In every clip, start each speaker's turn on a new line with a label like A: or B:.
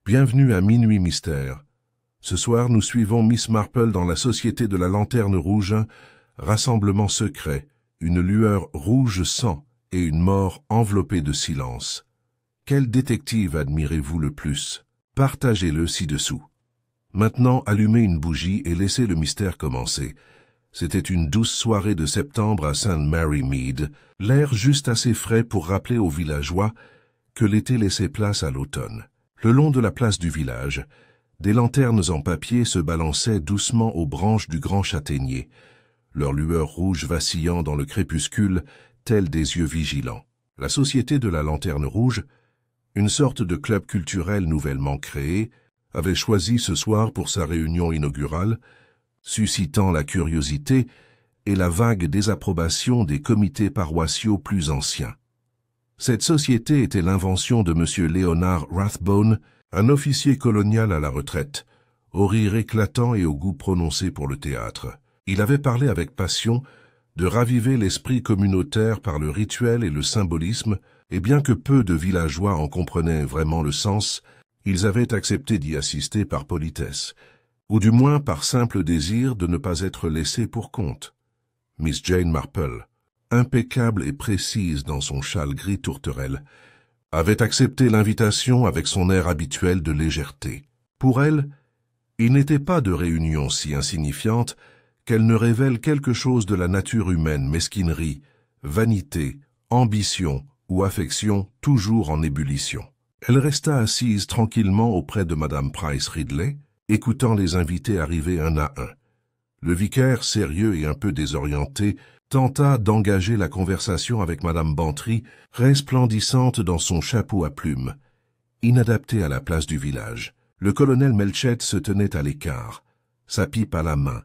A: Bienvenue à Minuit Mystère. Ce soir, nous suivons Miss Marple dans la Société de la Lanterne Rouge, rassemblement secret, une lueur rouge sang et une mort enveloppée de silence. Quel détective admirez-vous le plus? Partagez-le ci-dessous. Maintenant, allumez une bougie et laissez le mystère commencer. C'était une douce soirée de septembre à St. Mary Mead, l'air juste assez frais pour rappeler aux villageois que l'été laissait place à l'automne. Le long de la place du village, des lanternes en papier se balançaient doucement aux branches du grand châtaignier, leurs lueurs rouges vacillant dans le crépuscule, tels des yeux vigilants. La Société de la Lanterne Rouge, une sorte de club culturel nouvellement créé, avait choisi ce soir pour sa réunion inaugurale, suscitant la curiosité et la vague désapprobation des comités paroissiaux plus anciens. Cette société était l'invention de M. Leonard Rathbone, un officier colonial à la retraite, au rire éclatant et au goût prononcé pour le théâtre. Il avait parlé avec passion de raviver l'esprit communautaire par le rituel et le symbolisme, et bien que peu de villageois en comprenaient vraiment le sens, ils avaient accepté d'y assister par politesse, ou du moins par simple désir de ne pas être laissés pour compte. Miss Jane Marple, impeccable et précise dans son châle gris tourterelle, avait accepté l'invitation avec son air habituel de légèreté. Pour elle, il n'était pas de réunion si insignifiante qu'elle ne révèle quelque chose de la nature humaine, mesquinerie, vanité, ambition ou affection toujours en ébullition. Elle resta assise tranquillement auprès de Madame Price Ridley, écoutant les invités arriver un à un. Le vicaire, sérieux et un peu désorienté, tenta d'engager la conversation avec Madame Bantry, resplendissante dans son chapeau à plumes, inadapté à la place du village. Le colonel Melchett se tenait à l'écart, sa pipe à la main,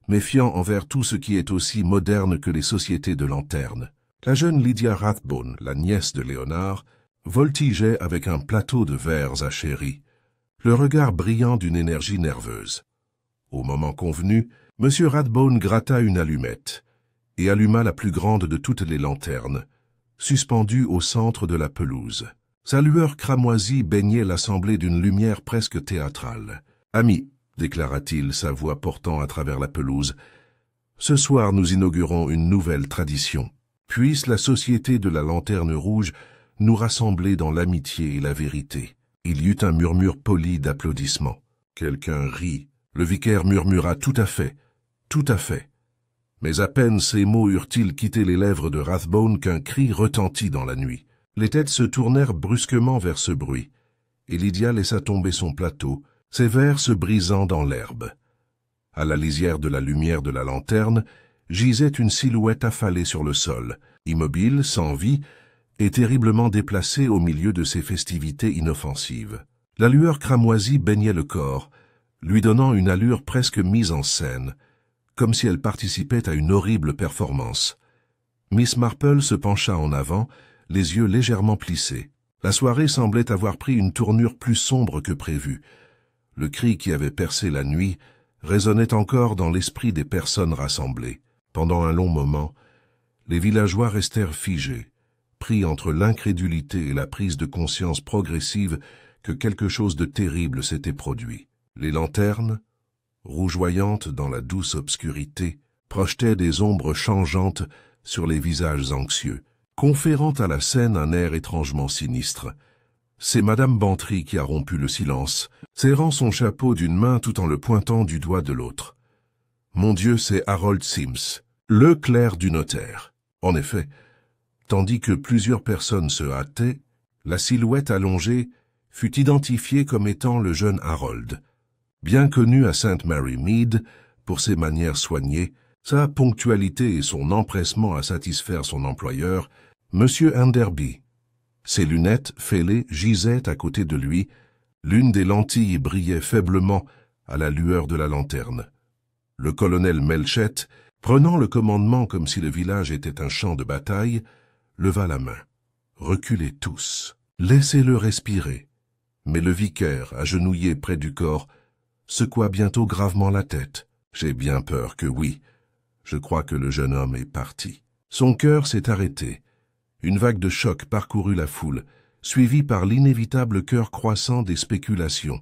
A: méfiant envers tout ce qui est aussi moderne que les sociétés de lanternes. La jeune Lydia Rathbone, la nièce de Léonard, voltigeait avec un plateau de verres à sherry, le regard brillant d'une énergie nerveuse. Au moment convenu, M. Rathbone gratta une allumette et alluma la plus grande de toutes les lanternes, suspendue au centre de la pelouse. Sa lueur cramoisie baignait l'assemblée d'une lumière presque théâtrale. « Amis, déclara-t-il, sa voix portant à travers la pelouse, ce soir nous inaugurons une nouvelle tradition. Puisse la Société de la Lanterne Rouge nous rassembler dans l'amitié et la vérité. » Il y eut un murmure poli d'applaudissements. Quelqu'un rit. Le vicaire murmura « Tout à fait, tout à fait ». Mais à peine ces mots eurent-ils quitté les lèvres de Rathbone qu'un cri retentit dans la nuit. Les têtes se tournèrent brusquement vers ce bruit, et Lydia laissa tomber son plateau, ses verres se brisant dans l'herbe. À la lisière de la lumière de la lanterne, gisait une silhouette affalée sur le sol, immobile, sans vie, et terriblement déplacée au milieu de ces festivités inoffensives. La lueur cramoisie baignait le corps, lui donnant une allure presque mise en scène, comme si elle participait à une horrible performance. Miss Marple se pencha en avant, les yeux légèrement plissés. La soirée semblait avoir pris une tournure plus sombre que prévu. Le cri qui avait percé la nuit résonnait encore dans l'esprit des personnes rassemblées. Pendant un long moment, les villageois restèrent figés, pris entre l'incrédulité et la prise de conscience progressive que quelque chose de terrible s'était produit. Les lanternes, rougeoyantes dans la douce obscurité, projetaient des ombres changeantes sur les visages anxieux, conférant à la scène un air étrangement sinistre. C'est Madame Bantry qui a rompu le silence, serrant son chapeau d'une main tout en le pointant du doigt de l'autre. « Mon Dieu, c'est Harold Sims, le clerc du notaire. » En effet, tandis que plusieurs personnes se hâtaient, la silhouette allongée fut identifiée comme étant le jeune Harold. Bien connu à St. Mary Mead pour ses manières soignées, sa ponctualité et son empressement à satisfaire son employeur, M. Enderby. Ses lunettes fêlées gisaient à côté de lui, l'une des lentilles brillait faiblement à la lueur de la lanterne. Le colonel Melchett, prenant le commandement comme si le village était un champ de bataille, leva la main. « Reculez tous, laissez-le respirer. » Mais le vicaire, agenouillé près du corps, secoua bientôt gravement la tête. « J'ai bien peur que oui. Je crois que le jeune homme est parti. » Son cœur s'est arrêté. Une vague de choc parcourut la foule, suivi par l'inévitable cœur croissant des spéculations.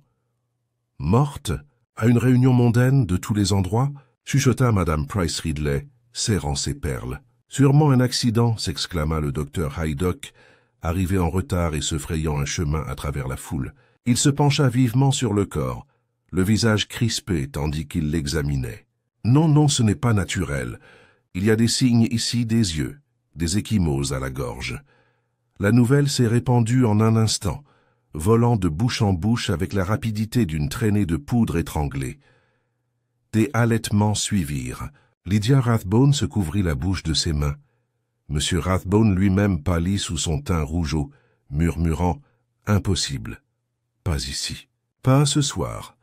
A: « Morte? À une réunion mondaine de tous les endroits ?» chuchota Madame Price Ridley, serrant ses perles. « Sûrement un accident !» s'exclama le docteur Haydock, arrivé en retard et se frayant un chemin à travers la foule. Il se pencha vivement sur le corps, le visage crispé tandis qu'il l'examinait. « Non, non, ce n'est pas naturel. Il y a des signes ici des yeux, des ecchymoses à la gorge. » La nouvelle s'est répandue en un instant, volant de bouche en bouche avec la rapidité d'une traînée de poudre étranglée. Des halètements suivirent. Lydia Rathbone se couvrit la bouche de ses mains. M. Rathbone lui-même pâlit sous son teint rougeau, murmurant « Impossible. Pas ici. Pas ce soir. »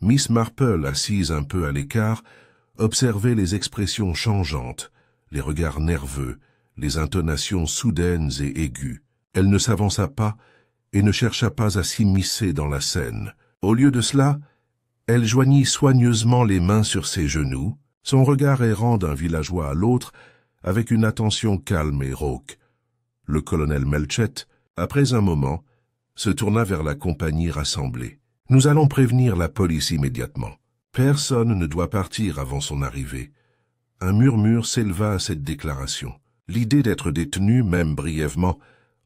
A: Miss Marple, assise un peu à l'écart, observait les expressions changeantes, les regards nerveux, les intonations soudaines et aiguës. Elle ne s'avança pas et ne chercha pas à s'immiscer dans la scène. Au lieu de cela, elle joignit soigneusement les mains sur ses genoux, son regard errant d'un villageois à l'autre, avec une attention calme et rauque. Le colonel Melchett, après un moment, se tourna vers la compagnie rassemblée. « Nous allons prévenir la police immédiatement. Personne ne doit partir avant son arrivée. » Un murmure s'éleva à cette déclaration. L'idée d'être détenu, même brièvement,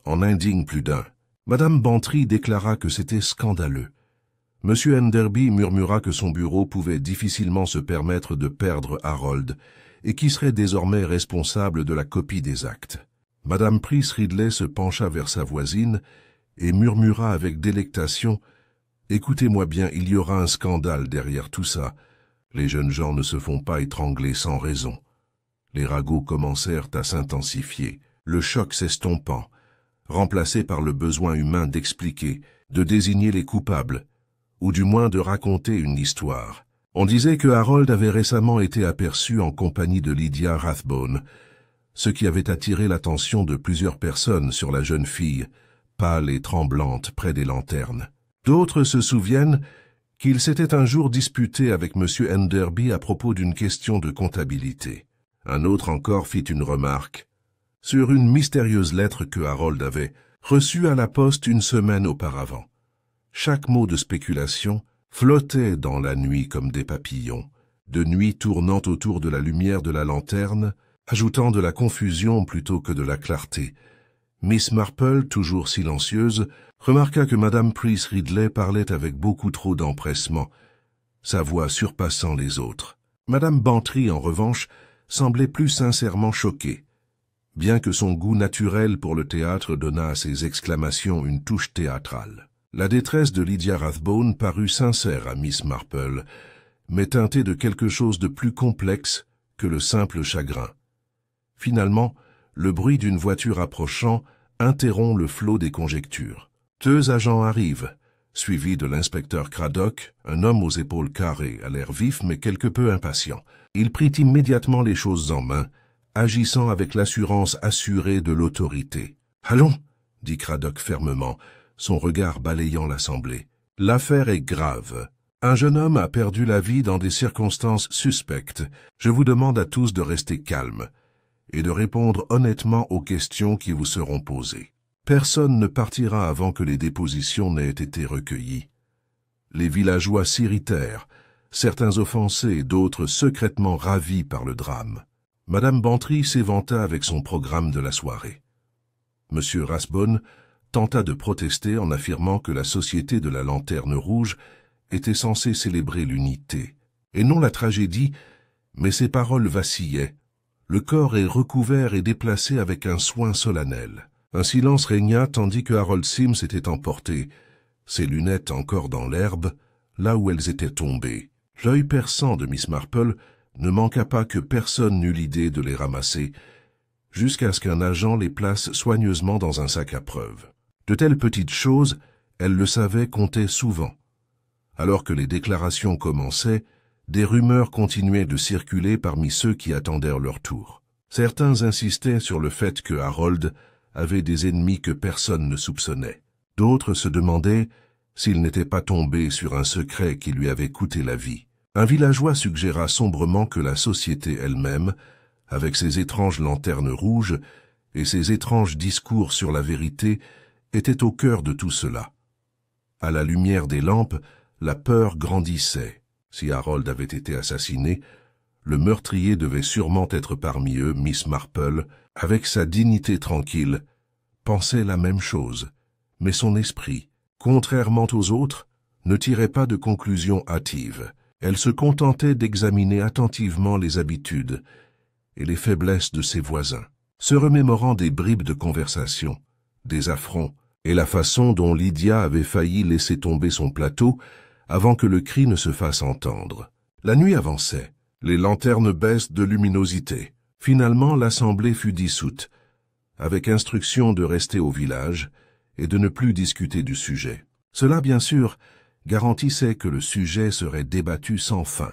A: en indigne plus d'un. Madame Bantry déclara que c'était scandaleux. Monsieur Enderby murmura que son bureau pouvait difficilement se permettre de perdre Harold et qui serait désormais responsable de la copie des actes. Madame Price Ridley se pencha vers sa voisine et murmura avec délectation « Écoutez-moi bien, il y aura un scandale derrière tout ça. Les jeunes gens ne se font pas étrangler sans raison. » Les ragots commencèrent à s'intensifier, le choc s'estompant, remplacé par le besoin humain d'expliquer, de désigner les coupables, ou du moins de raconter une histoire. On disait que Harold avait récemment été aperçu en compagnie de Lydia Rathbone, ce qui avait attiré l'attention de plusieurs personnes sur la jeune fille, pâle et tremblante près des lanternes. D'autres se souviennent qu'il s'était un jour disputé avec M. Enderby à propos d'une question de comptabilité. Un autre encore fit une remarque sur une mystérieuse lettre que Harold avait reçue à la poste une semaine auparavant. Chaque mot de spéculation flottait dans la nuit comme des papillons, de nuit tournant autour de la lumière de la lanterne, ajoutant de la confusion plutôt que de la clarté. Miss Marple, toujours silencieuse, remarqua que Madame Price Ridley parlait avec beaucoup trop d'empressement, sa voix surpassant les autres. Madame Bantry, en revanche, semblait plus sincèrement choquée, bien que son goût naturel pour le théâtre donnât à ses exclamations une touche théâtrale. La détresse de Lydia Rathbone parut sincère à Miss Marple, mais teintée de quelque chose de plus complexe que le simple chagrin. Finalement, le bruit d'une voiture approchant interrompt le flot des conjectures. Deux agents arrivent, suivis de l'inspecteur Craddock, un homme aux épaules carrées, à l'air vif mais quelque peu impatient. Il prit immédiatement les choses en main, agissant avec l'assurance assurée de l'autorité. « Allons !» dit Craddock fermement, son regard balayant l'assemblée. « L'affaire est grave. Un jeune homme a perdu la vie dans des circonstances suspectes. Je vous demande à tous de rester calmes et de répondre honnêtement aux questions qui vous seront posées. Personne ne partira avant que les dépositions n'aient été recueillies. » Les villageois s'irritèrent, certains offensés, d'autres secrètement ravis par le drame. Madame Bantry s'éventa avec son programme de la soirée. Monsieur Rathbone tenta de protester en affirmant que la Société de la Lanterne Rouge était censée célébrer l'unité, et non la tragédie, mais ses paroles vacillaient. Le corps est recouvert et déplacé avec un soin solennel. Un silence régna tandis que Harold Sims était emporté, ses lunettes encore dans l'herbe, là où elles étaient tombées. L'œil perçant de Miss Marple ne manqua pas que personne n'eût l'idée de les ramasser, jusqu'à ce qu'un agent les place soigneusement dans un sac à preuve. De telles petites choses, elle le savait, comptaient souvent. Alors que les déclarations commençaient, des rumeurs continuaient de circuler parmi ceux qui attendèrent leur tour. Certains insistaient sur le fait que Harold avait des ennemis que personne ne soupçonnait. D'autres se demandaient s'il n'était pas tombé sur un secret qui lui avait coûté la vie. Un villageois suggéra sombrement que la société elle-même, avec ses étranges lanternes rouges et ses étranges discours sur la vérité, était au cœur de tout cela. À la lumière des lampes, la peur grandissait. Si Harold avait été assassiné, le meurtrier devait sûrement être parmi eux. Miss Marple, avec sa dignité tranquille, pensait la même chose, mais son esprit, contrairement aux autres, ne tirait pas de conclusions hâtives. Elle se contentait d'examiner attentivement les habitudes et les faiblesses de ses voisins, se remémorant des bribes de conversation, des affronts et la façon dont Lydia avait failli laisser tomber son plateau avant que le cri ne se fasse entendre. La nuit avançait, les lanternes baissent de luminosité. Finalement, l'assemblée fut dissoute, avec instruction de rester au village et de ne plus discuter du sujet. Cela, bien sûr, garantissait que le sujet serait débattu sans fin.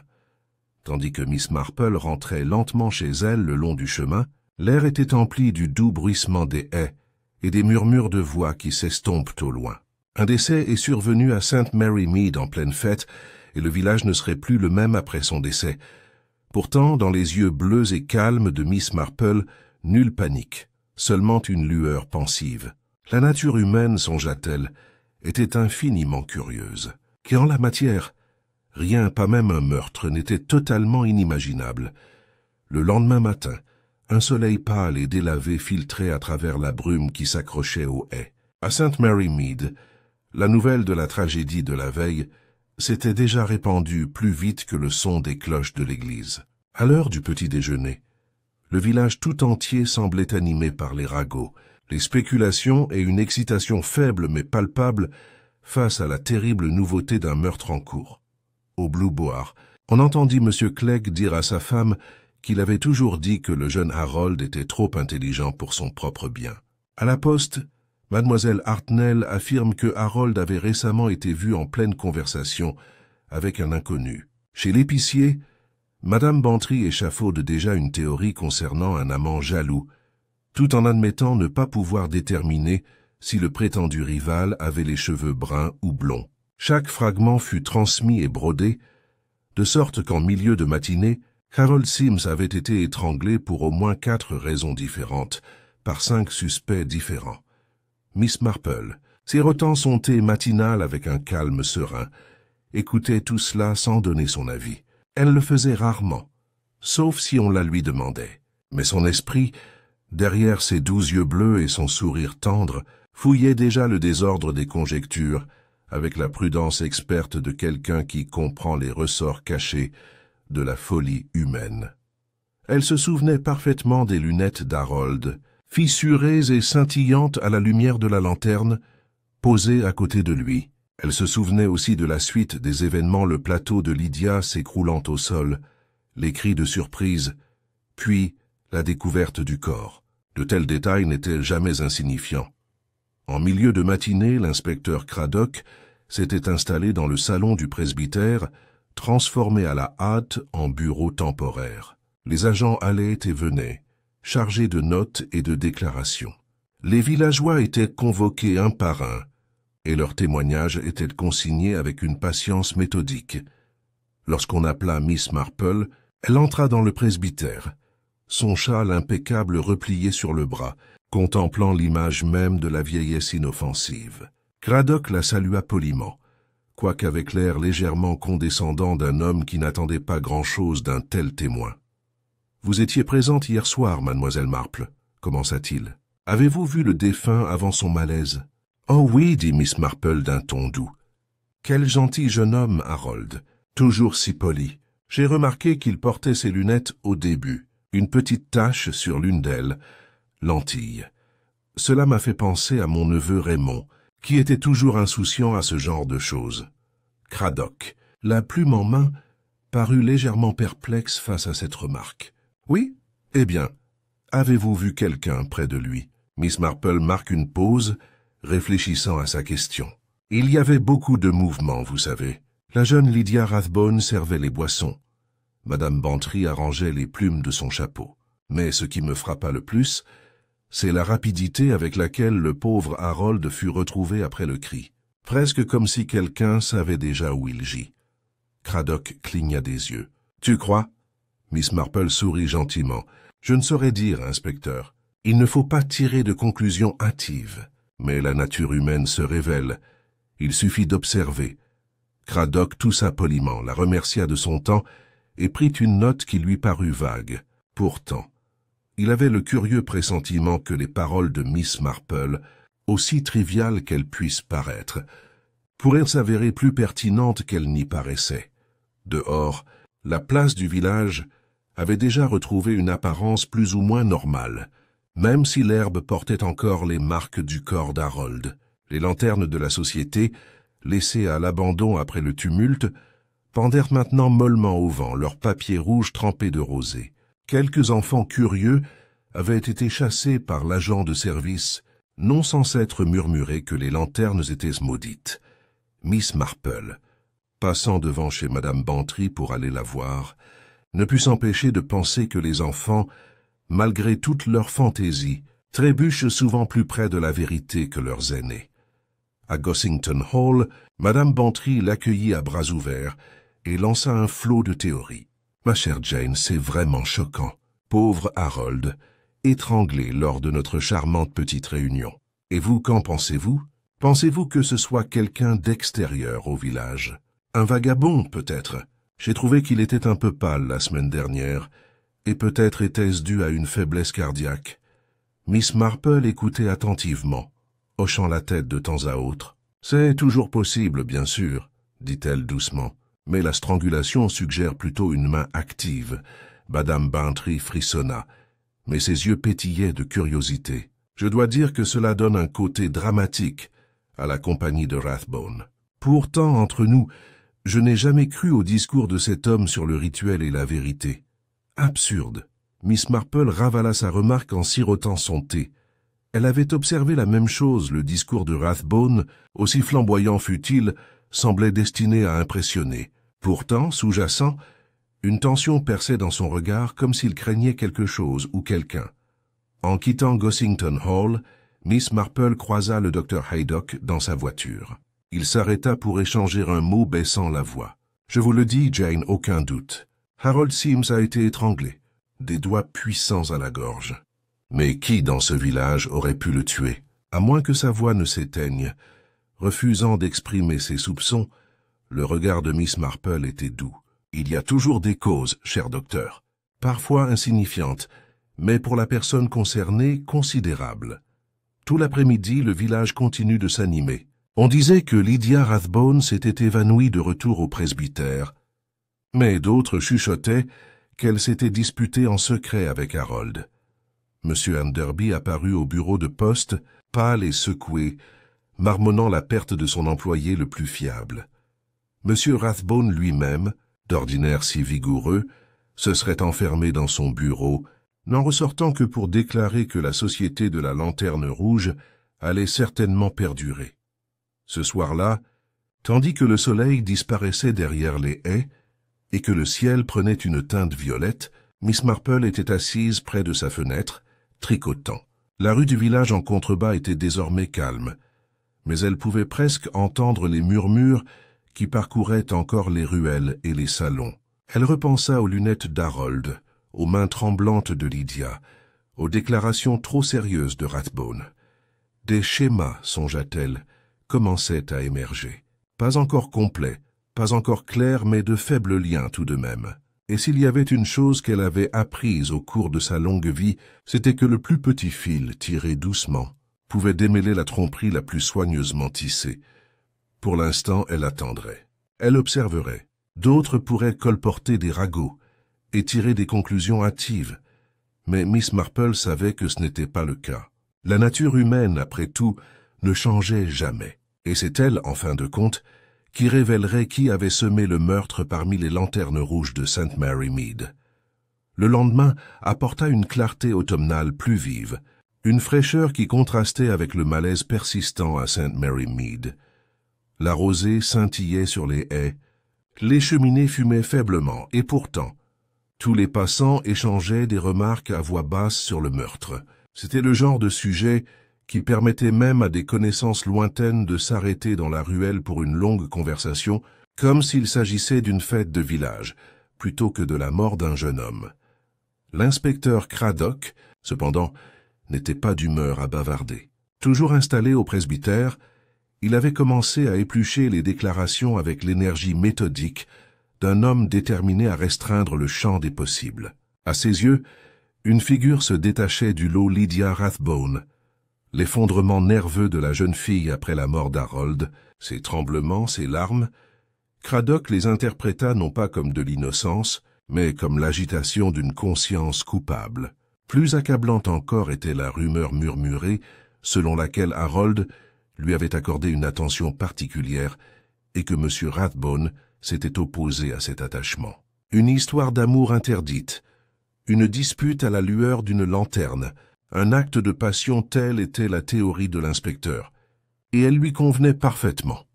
A: Tandis que Miss Marple rentrait lentement chez elle le long du chemin, l'air était empli du doux bruissement des haies et des murmures de voix qui s'estompent au loin. Un décès est survenu à St. Mary Mead en pleine fête, et le village ne serait plus le même après son décès. Pourtant, dans les yeux bleus et calmes de Miss Marple, nulle panique, seulement une lueur pensive. La nature humaine, songea-t-elle, était infiniment curieuse, qu'en la matière, rien, pas même un meurtre, n'était totalement inimaginable. Le lendemain matin, un soleil pâle et délavé filtrait à travers la brume qui s'accrochait aux haies. À St. Mary Mead, la nouvelle de la tragédie de la veille s'était déjà répandue plus vite que le son des cloches de l'église. À l'heure du petit déjeuner, le village tout entier semblait animé par les ragots, les spéculations et une excitation faible mais palpable face à la terrible nouveauté d'un meurtre en cours. Au Blue Boar, on entendit M. Clegg dire à sa femme qu'il avait toujours dit que le jeune Harold était trop intelligent pour son propre bien. À la poste, Mademoiselle Hartnell affirme que Harold avait récemment été vu en pleine conversation avec un inconnu. Chez l'épicier, Madame Bantry échafaude déjà une théorie concernant un amant jaloux, tout en admettant ne pas pouvoir déterminer si le prétendu rival avait les cheveux bruns ou blonds. Chaque fragment fut transmis et brodé, de sorte qu'en milieu de matinée, Harold Sims avait été étranglé pour au moins 4 raisons différentes, par 5 suspects différents. Miss Marple, sirotant son thé matinal avec un calme serein, écoutait tout cela sans donner son avis. Elle le faisait rarement, sauf si on la lui demandait. Mais son esprit, derrière ses doux yeux bleus et son sourire tendre, fouillait déjà le désordre des conjectures, avec la prudence experte de quelqu'un qui comprend les ressorts cachés de la folie humaine. Elle se souvenait parfaitement des lunettes d'Harold, fissurées et scintillantes à la lumière de la lanterne, posées à côté de lui. Elle se souvenait aussi de la suite des événements, le plateau de Lydia s'écroulant au sol, les cris de surprise, puis la découverte du corps. De tels détails n'étaient jamais insignifiants. En milieu de matinée, l'inspecteur Craddock s'était installé dans le salon du presbytère, transformé à la hâte en bureau temporaire. Les agents allaient et venaient, chargés de notes et de déclarations. Les villageois étaient convoqués un par un, et leurs témoignages étaient consignés avec une patience méthodique. Lorsqu'on appela Miss Marple, elle entra dans le presbytère, son châle impeccable replié sur le bras, contemplant l'image même de la vieillesse inoffensive. Craddock la salua poliment, quoique avec l'air légèrement condescendant d'un homme qui n'attendait pas grand-chose d'un tel témoin. « Vous étiez présente hier soir, mademoiselle Marple, » commença-t-il. « Avez-vous vu le défunt avant son malaise ?»« Oh oui, dit Miss Marple d'un ton doux. Quel gentil jeune homme, Harold, toujours si poli. J'ai remarqué qu'il portait ses lunettes au début, une petite tache sur l'une d'elles, lentille. Cela m'a fait penser à mon neveu Raymond, qui était toujours insouciant à ce genre de choses. » Craddock, la plume en main, parut légèrement perplexe face à cette remarque. « Oui? Eh bien, avez-vous vu quelqu'un près de lui ?» Miss Marple marque une pause, réfléchissant à sa question. « Il y avait beaucoup de mouvements, vous savez. La jeune Lydia Rathbone servait les boissons. Madame Bantry arrangeait les plumes de son chapeau. Mais ce qui me frappa le plus, c'est la rapidité avec laquelle le pauvre Harold fut retrouvé après le cri, presque comme si quelqu'un savait déjà où il gît. » Craddock cligna des yeux. « Tu crois ?» Miss Marple sourit gentiment. « Je ne saurais dire, inspecteur. Il ne faut pas tirer de conclusions hâtives. Mais la nature humaine se révèle. Il suffit d'observer. Cradock toussa poliment, la remercia de son temps et prit une note qui lui parut vague. Pourtant, il avait le curieux pressentiment que les paroles de Miss Marple, aussi triviales qu'elles puissent paraître, pourraient s'avérer plus pertinentes qu'elles n'y paraissaient. Dehors, la place du village avait déjà retrouvé une apparence plus ou moins normale, même si l'herbe portait encore les marques du corps d'Harold. Les lanternes de la société, laissées à l'abandon après le tumulte, pendèrent maintenant mollement au vent, leurs papiers rouges trempés de rosée. Quelques enfants curieux avaient été chassés par l'agent de service, non sans s'être murmuré que les lanternes étaient maudites. Miss Marple, passant devant chez Madame Bantry pour aller la voir, ne put s'empêcher de penser que les enfants, malgré toute leur fantaisie, trébuchent souvent plus près de la vérité que leurs aînés. À Gossington Hall, Madame Bantry l'accueillit à bras ouverts et lança un flot de théories. « Ma chère Jane, c'est vraiment choquant. Pauvre Harold, étranglé lors de notre charmante petite réunion. Et vous, qu'en pensez-vous? Pensez-vous que ce soit quelqu'un d'extérieur au village? Un vagabond, peut-être? J'ai trouvé qu'il était un peu pâle la semaine dernière, et peut-être était-ce dû à une faiblesse cardiaque. » Miss Marple écoutait attentivement, hochant la tête de temps à autre. « C'est toujours possible, bien sûr, » dit-elle doucement, « mais la strangulation suggère plutôt une main active. » Madame Bantry frissonna, mais ses yeux pétillaient de curiosité. « Je dois dire que cela donne un côté dramatique à la compagnie de Rathbone. Pourtant, entre nous, je n'ai jamais cru au discours de cet homme sur le rituel et la vérité. Absurde. » Miss Marple ravala sa remarque en sirotant son thé. Elle avait observé la même chose, le discours de Rathbone, aussi flamboyant fût-il, semblait destiné à impressionner. Pourtant, sous-jacent, une tension perçait dans son regard comme s'il craignait quelque chose ou quelqu'un. En quittant Gossington Hall, Miss Marple croisa le docteur Haydock dans sa voiture. Il s'arrêta pour échanger un mot baissant la voix. « Je vous le dis, Jane, aucun doute. Harold Sims a été étranglé, des doigts puissants à la gorge. Mais qui dans ce village aurait pu le tuer? À moins que sa voix ne s'éteigne. » Refusant d'exprimer ses soupçons, le regard de Miss Marple était doux. « Il y a toujours des causes, cher docteur, parfois insignifiantes, mais pour la personne concernée, considérables. » Tout l'après-midi, le village continue de s'animer. On disait que Lydia Rathbone s'était évanouie de retour au presbytère, mais d'autres chuchotaient qu'elle s'était disputée en secret avec Harold. M. Enderby apparut au bureau de poste, pâle et secoué, marmonnant la perte de son employé le plus fiable. M. Rathbone lui-même, d'ordinaire si vigoureux, se serait enfermé dans son bureau, n'en ressortant que pour déclarer que la société de la Lanterne Rouge allait certainement perdurer. Ce soir-là, tandis que le soleil disparaissait derrière les haies et que le ciel prenait une teinte violette, Miss Marple était assise près de sa fenêtre, tricotant. La rue du village en contrebas était désormais calme, mais elle pouvait presque entendre les murmures qui parcouraient encore les ruelles et les salons. Elle repensa aux lunettes d'Harold, aux mains tremblantes de Lydia, aux déclarations trop sérieuses de Rathbone. Des schémas, songea-t-elle, commençaient à émerger. Pas encore complets, pas encore clairs, mais de faibles liens tout de même. Et s'il y avait une chose qu'elle avait apprise au cours de sa longue vie, c'était que le plus petit fil, tiré doucement, pouvait démêler la tromperie la plus soigneusement tissée. Pour l'instant, elle attendrait. Elle observerait. D'autres pourraient colporter des ragots et tirer des conclusions hâtives. Mais Miss Marple savait que ce n'était pas le cas. La nature humaine, après tout, ne changeait jamais. Et c'est elle, en fin de compte, qui révélerait qui avait semé le meurtre parmi les lanternes rouges de St. Mary Mead. Le lendemain apporta une clarté automnale plus vive, une fraîcheur qui contrastait avec le malaise persistant à St. Mary Mead. La rosée scintillait sur les haies, les cheminées fumaient faiblement, et pourtant, tous les passants échangeaient des remarques à voix basse sur le meurtre. C'était le genre de sujet qui permettait même à des connaissances lointaines de s'arrêter dans la ruelle pour une longue conversation, comme s'il s'agissait d'une fête de village, plutôt que de la mort d'un jeune homme. L'inspecteur Cradock, cependant, n'était pas d'humeur à bavarder. Toujours installé au presbytère, il avait commencé à éplucher les déclarations avec l'énergie méthodique d'un homme déterminé à restreindre le champ des possibles. À ses yeux, une figure se détachait du lot Lydia Rathbone. L'effondrement nerveux de la jeune fille après la mort d'Harold, ses tremblements, ses larmes, Cradock les interpréta non pas comme de l'innocence, mais comme l'agitation d'une conscience coupable. Plus accablante encore était la rumeur murmurée selon laquelle Harold lui avait accordé une attention particulière et que M. Rathbone s'était opposé à cet attachement. Une histoire d'amour interdite, une dispute à la lueur d'une lanterne, un acte de passion telle était la théorie de l'inspecteur, et elle lui convenait parfaitement.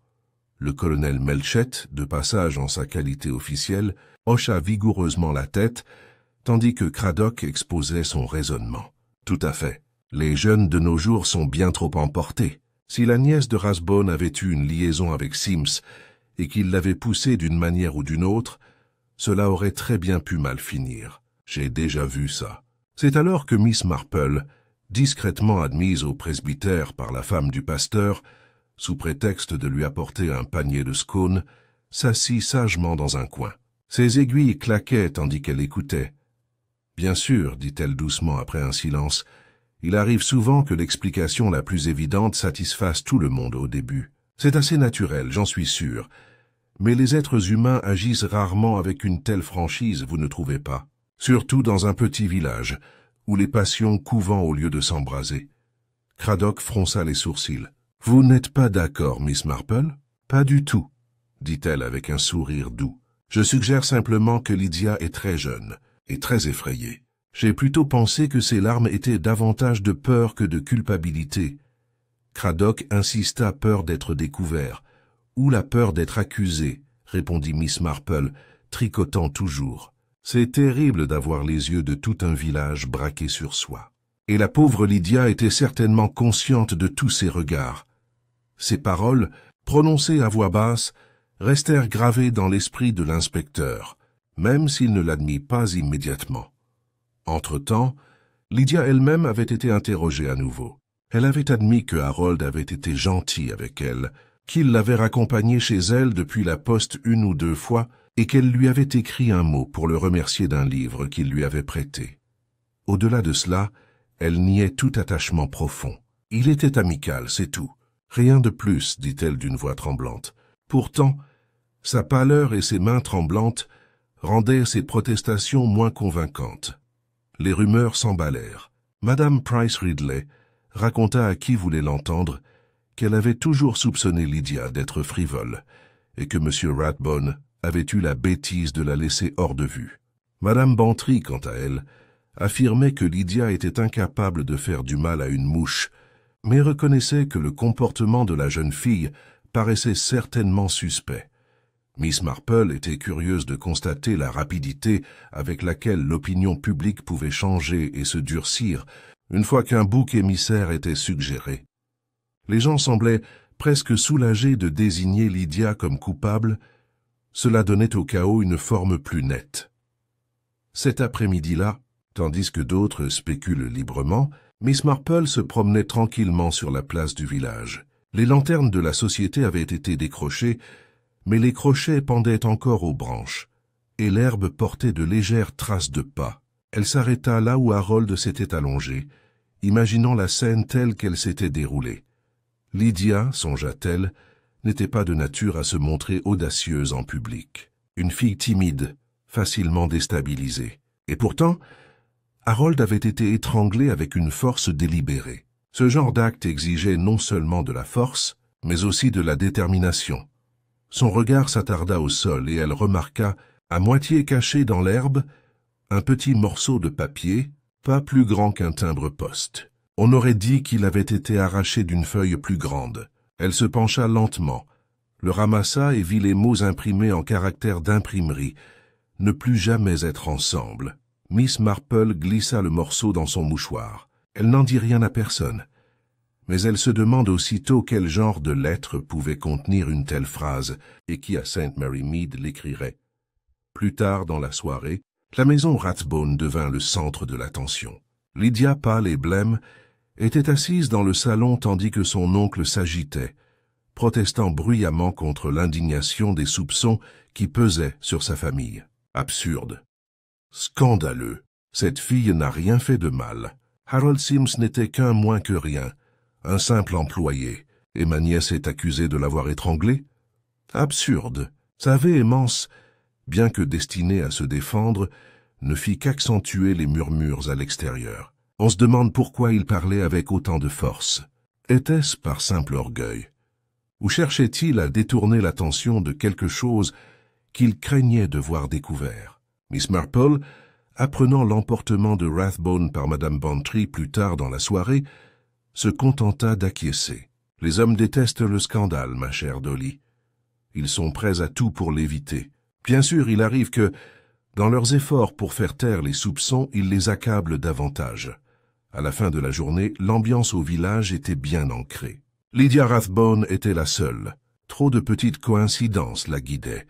A: Le colonel Melchett, de passage en sa qualité officielle, hocha vigoureusement la tête, tandis que Cradock exposait son raisonnement. Tout à fait. Les jeunes de nos jours sont bien trop emportés. Si la nièce de Rathbone avait eu une liaison avec Sims et qu'il l'avait poussée d'une manière ou d'une autre, cela aurait très bien pu mal finir. J'ai déjà vu ça. C'est alors que Miss Marple, discrètement admise au presbytère par la femme du pasteur, sous prétexte de lui apporter un panier de scones, s'assit sagement dans un coin. Ses aiguilles claquaient tandis qu'elle écoutait. « Bien sûr, dit-elle doucement après un silence, il arrive souvent que l'explication la plus évidente satisfasse tout le monde au début. C'est assez naturel, j'en suis sûr. Mais les êtres humains agissent rarement avec une telle franchise, vous ne trouvez pas? Surtout dans un petit village, où les passions couvent au lieu de s'embraser. » Cradock fronça les sourcils. « Vous n'êtes pas d'accord, Miss Marple? »« Pas du tout, » dit-elle avec un sourire doux. « Je suggère simplement que Lydia est très jeune et très effrayée. J'ai plutôt pensé que ses larmes étaient davantage de peur que de culpabilité. » Cradock insista, peur d'être découvert, ou la peur d'être accusé, répondit Miss Marple, tricotant toujours. C'est terrible d'avoir les yeux de tout un village braqués sur soi. Et la pauvre Lydia était certainement consciente de tous ces regards. Ces paroles, prononcées à voix basse, restèrent gravées dans l'esprit de l'inspecteur, même s'il ne l'admit pas immédiatement. Entre-temps, Lydia elle-même avait été interrogée à nouveau. Elle avait admis que Harold avait été gentil avec elle, qu'il l'avait raccompagnée chez elle depuis la poste une ou deux fois et qu'elle lui avait écrit un mot pour le remercier d'un livre qu'il lui avait prêté. Au-delà de cela, elle niait tout attachement profond. Il était amical, c'est tout. Rien de plus, dit-elle d'une voix tremblante. Pourtant, sa pâleur et ses mains tremblantes rendaient ses protestations moins convaincantes. Les rumeurs s'emballèrent. Madame Price Ridley raconta à qui voulait l'entendre qu'elle avait toujours soupçonné Lydia d'être frivole et que M. Rathbone avait eu la bêtise de la laisser hors de vue. Madame Bantry, quant à elle, affirmait que Lydia était incapable de faire du mal à une mouche, mais reconnaissait que le comportement de la jeune fille paraissait certainement suspect. Miss Marple était curieuse de constater la rapidité avec laquelle l'opinion publique pouvait changer et se durcir une fois qu'un bouc émissaire était suggéré. Les gens semblaient presque soulagés de désigner Lydia comme coupable. Cela donnait au chaos une forme plus nette. Cet après-midi-là, tandis que d'autres spéculent librement, Miss Marple se promenait tranquillement sur la place du village. Les lanternes de la société avaient été décrochées, mais les crochets pendaient encore aux branches, et l'herbe portait de légères traces de pas. Elle s'arrêta là où Harold s'était allongé, imaginant la scène telle qu'elle s'était déroulée. Lydia, songea-t-elle, n'était pas de nature à se montrer audacieuse en public. Une fille timide, facilement déstabilisée. Et pourtant, Harold avait été étranglé avec une force délibérée. Ce genre d'acte exigeait non seulement de la force, mais aussi de la détermination. Son regard s'attarda au sol et elle remarqua, à moitié caché dans l'herbe, un petit morceau de papier, pas plus grand qu'un timbre-poste. On aurait dit qu'il avait été arraché d'une feuille plus grande. Elle se pencha lentement, le ramassa et vit les mots imprimés en caractères d'imprimerie. Ne plus jamais être ensemble. Miss Marple glissa le morceau dans son mouchoir. Elle n'en dit rien à personne. Mais elle se demande aussitôt quel genre de lettre pouvait contenir une telle phrase et qui à St. Mary Mead l'écrirait. Plus tard dans la soirée, la maison Rathbone devint le centre de l'attention. Lydia, pâle et blême, était assise dans le salon tandis que son oncle s'agitait, protestant bruyamment contre l'indignation des soupçons qui pesaient sur sa famille. Absurde. Scandaleux. Cette fille n'a rien fait de mal. Harold Sims n'était qu'un moins que rien, un simple employé, et ma nièce est accusée de l'avoir étranglé. Absurde. Sa véhémence, bien que destinée à se défendre, ne fit qu'accentuer les murmures à l'extérieur. On se demande pourquoi il parlait avec autant de force. Était-ce par simple orgueil? Ou cherchait-il à détourner l'attention de quelque chose qu'il craignait de voir découvert? Miss Marple, apprenant l'emportement de Rathbone par Madame Bantry plus tard dans la soirée, se contenta d'acquiescer. Les hommes détestent le scandale, ma chère Dolly. Ils sont prêts à tout pour l'éviter. Bien sûr, il arrive que, dans leurs efforts pour faire taire les soupçons, ils les accablent davantage. À la fin de la journée, l'ambiance au village était bien ancrée. Lydia Rathbone était la seule. Trop de petites coïncidences la guidaient.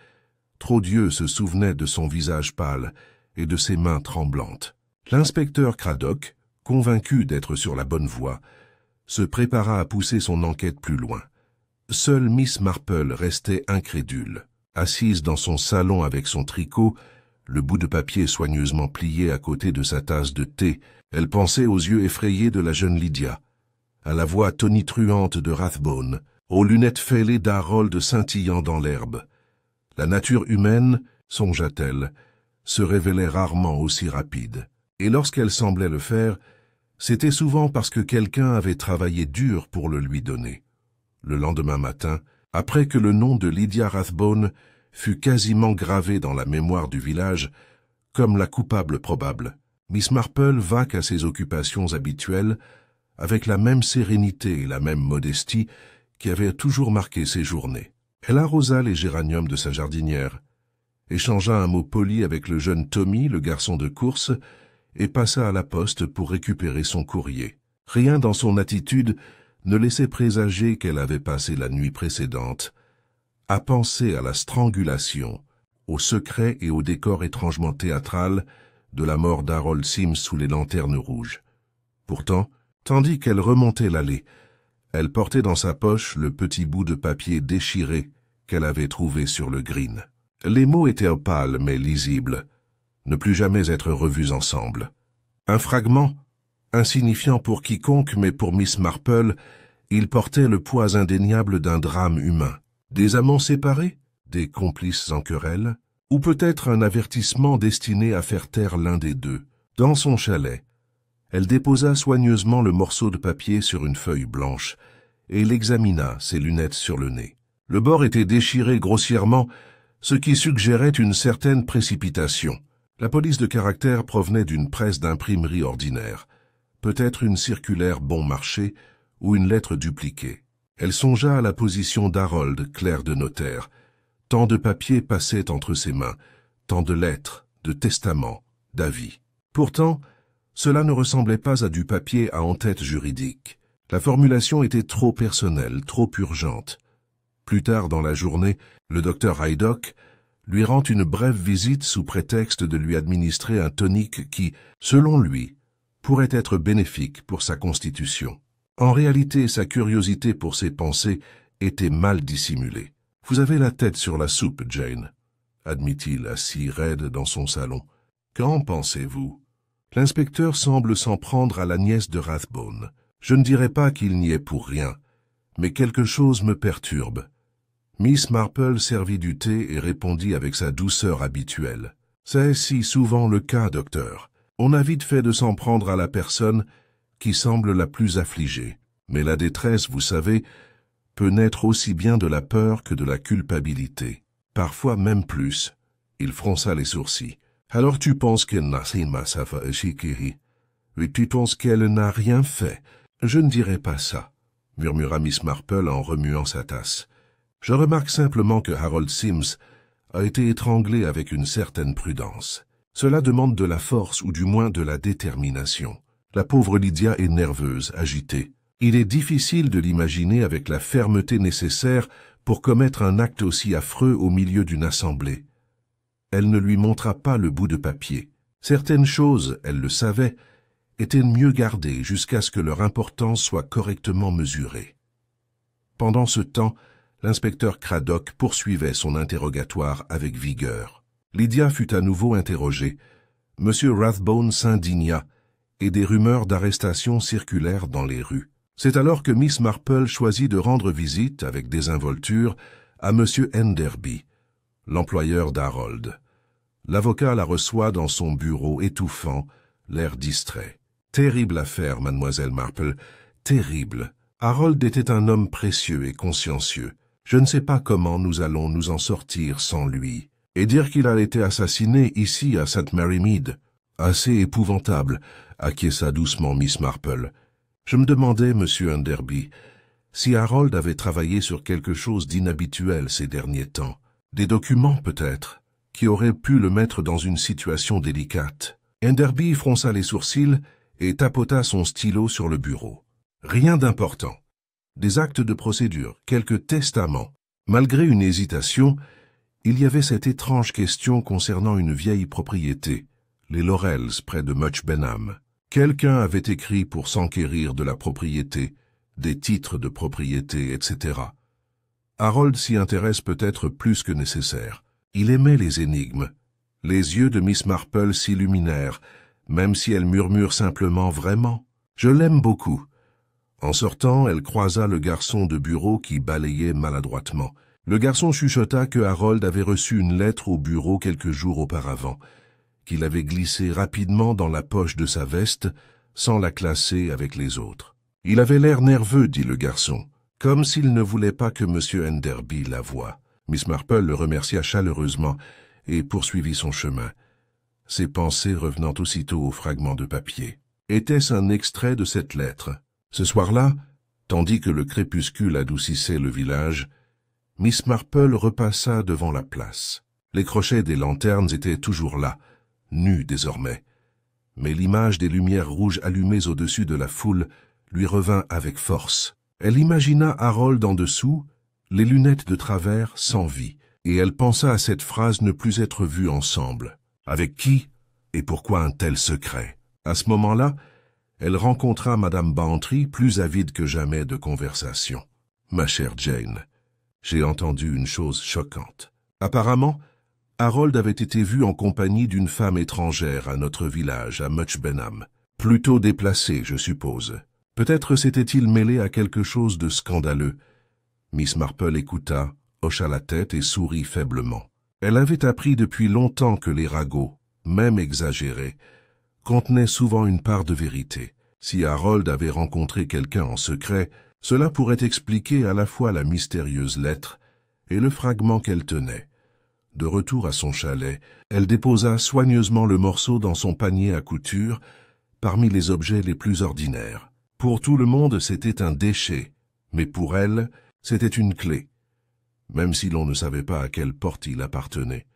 A: Trop d'yeux se souvenaient de son visage pâle et de ses mains tremblantes. L'inspecteur Craddock, convaincu d'être sur la bonne voie, se prépara à pousser son enquête plus loin. Seule Miss Marple restait incrédule. Assise dans son salon avec son tricot, le bout de papier soigneusement plié à côté de sa tasse de thé, elle pensait aux yeux effrayés de la jeune Lydia, à la voix tonitruante de Rathbone, aux lunettes fêlées d'Harold scintillant dans l'herbe. La nature humaine, songea-t-elle, se révélait rarement aussi rapide. Et lorsqu'elle semblait le faire, c'était souvent parce que quelqu'un avait travaillé dur pour le lui donner. Le lendemain matin, après que le nom de Lydia Rathbone fut quasiment gravé dans la mémoire du village comme la coupable probable, Miss Marple vint à ses occupations habituelles avec la même sérénité et la même modestie qui avaient toujours marqué ses journées. Elle arrosa les géraniums de sa jardinière, échangea un mot poli avec le jeune Tommy, le garçon de course, et passa à la poste pour récupérer son courrier. Rien dans son attitude ne laissait présager qu'elle avait passé la nuit précédente à penser à la strangulation, au secret et au décor étrangement théâtral de la mort d'Harold Sims sous les lanternes rouges. Pourtant, tandis qu'elle remontait l'allée, elle portait dans sa poche le petit bout de papier déchiré qu'elle avait trouvé sur le green. Les mots étaient pâles mais lisibles, ne plus jamais être revus ensemble. Un fragment, insignifiant pour quiconque mais pour Miss Marple, il portait le poids indéniable d'un drame humain. Des amants séparés, des complices en querelle, ou peut-être un avertissement destiné à faire taire l'un des deux. Dans son chalet, elle déposa soigneusement le morceau de papier sur une feuille blanche et l'examina, ses lunettes sur le nez. Le bord était déchiré grossièrement, ce qui suggérait une certaine précipitation. La police de caractère provenait d'une presse d'imprimerie ordinaire, peut-être une circulaire bon marché ou une lettre dupliquée. Elle songea à la position d'Harold, clerc de notaire. Tant de papiers passaient entre ses mains, tant de lettres, de testaments, d'avis. Pourtant, cela ne ressemblait pas à du papier à en-tête juridique. La formulation était trop personnelle, trop urgente. Plus tard dans la journée, le docteur Haydock lui rend une brève visite sous prétexte de lui administrer un tonique qui, selon lui, pourrait être bénéfique pour sa constitution. En réalité, sa curiosité pour ses pensées était mal dissimulée. « Vous avez la tête sur la soupe, Jane, » admit-il assis raide dans son salon. « Qu'en pensez-vous » L'inspecteur semble s'en prendre à la nièce de Rathbone. Je ne dirais pas qu'il n'y est pour rien, mais quelque chose me perturbe. Miss Marple servit du thé et répondit avec sa douceur habituelle. « C'est si souvent le cas, docteur. On a vite fait de s'en prendre à la personne qui semble la plus affligée. Mais la détresse, vous savez, peut naître aussi bien de la peur que de la culpabilité. Parfois même plus. » Il fronça les sourcils. « Alors tu penses qu'elle n'a oui, tu penses qu'elle n'a rien fait. Je ne dirais pas ça, » murmura Miss Marple en remuant sa tasse. « Je remarque simplement que Harold Sims a été étranglé avec une certaine prudence. Cela demande de la force ou du moins de la détermination. La pauvre Lydia est nerveuse, agitée. Il est difficile de l'imaginer avec la fermeté nécessaire pour commettre un acte aussi affreux au milieu d'une assemblée. Elle ne lui montra pas le bout de papier. Certaines choses, elle le savait, étaient mieux gardées jusqu'à ce que leur importance soit correctement mesurée. Pendant ce temps, l'inspecteur Craddock poursuivait son interrogatoire avec vigueur. Lydia fut à nouveau interrogée. M. Rathbone s'indigna, et des rumeurs d'arrestation circulèrent dans les rues. C'est alors que Miss Marple choisit de rendre visite, avec désinvolture, à M. Enderby, l'employeur d'Harold. L'avocat la reçoit dans son bureau étouffant, l'air distrait. « Terrible affaire, mademoiselle Marple, terrible. Harold était un homme précieux et consciencieux. Je ne sais pas comment nous allons nous en sortir sans lui. Et dire qu'il a été assassiné ici à St. Mary Mead. Assez épouvantable, acquiesça doucement Miss Marple. Je me demandais, monsieur Enderby, si Harold avait travaillé sur quelque chose d'inhabituel ces derniers temps. Des documents, peut-être, qui auraient pu le mettre dans une situation délicate. Enderby fronça les sourcils et tapota son stylo sur le bureau. Rien d'important. Des actes de procédure, quelques testaments. Malgré une hésitation, il y avait cette étrange question concernant une vieille propriété, les Laurels, près de Much Benham. Quelqu'un avait écrit pour s'enquérir de la propriété, des titres de propriété, etc. Harold s'y intéresse peut-être plus que nécessaire. Il aimait les énigmes. Les yeux de Miss Marple s'illuminèrent, même si elle murmure simplement « Vraiment, je l'aime beaucoup ». En sortant, elle croisa le garçon de bureau qui balayait maladroitement. Le garçon chuchota que Harold avait reçu une lettre au bureau quelques jours auparavant, qu'il avait glissée rapidement dans la poche de sa veste, sans la classer avec les autres. Il avait l'air nerveux, dit le garçon, comme s'il ne voulait pas que M. Enderby la voie. Miss Marple le remercia chaleureusement et poursuivit son chemin, ses pensées revenant aussitôt au fragment de papier. Était-ce un extrait de cette lettre? Ce soir-là, tandis que le crépuscule adoucissait le village, Miss Marple repassa devant la place. Les crochets des lanternes étaient toujours là, nus désormais, mais l'image des lumières rouges allumées au-dessus de la foule lui revint avec force. Elle imagina Harold en dessous, les lunettes de travers, sans vie, et elle pensa à cette phrase ne plus être vue ensemble. Avec qui et pourquoi un tel secret? À ce moment-là, elle rencontra Madame Bantry, plus avide que jamais de conversation. « Ma chère Jane, j'ai entendu une chose choquante. Apparemment, Harold avait été vu en compagnie d'une femme étrangère à notre village, à Much Benham. Plutôt déplacée, je suppose. Peut-être s'était-il mêlé à quelque chose de scandaleux. » Miss Marple écouta, hocha la tête et sourit faiblement. Elle avait appris depuis longtemps que les ragots, même exagérés, contenaient souvent une part de vérité. Si Harold avait rencontré quelqu'un en secret, cela pourrait expliquer à la fois la mystérieuse lettre et le fragment qu'elle tenait. De retour à son chalet, elle déposa soigneusement le morceau dans son panier à couture, parmi les objets les plus ordinaires. Pour tout le monde, c'était un déchet, mais pour elle, c'était une clé, même si l'on ne savait pas à quelle porte il appartenait.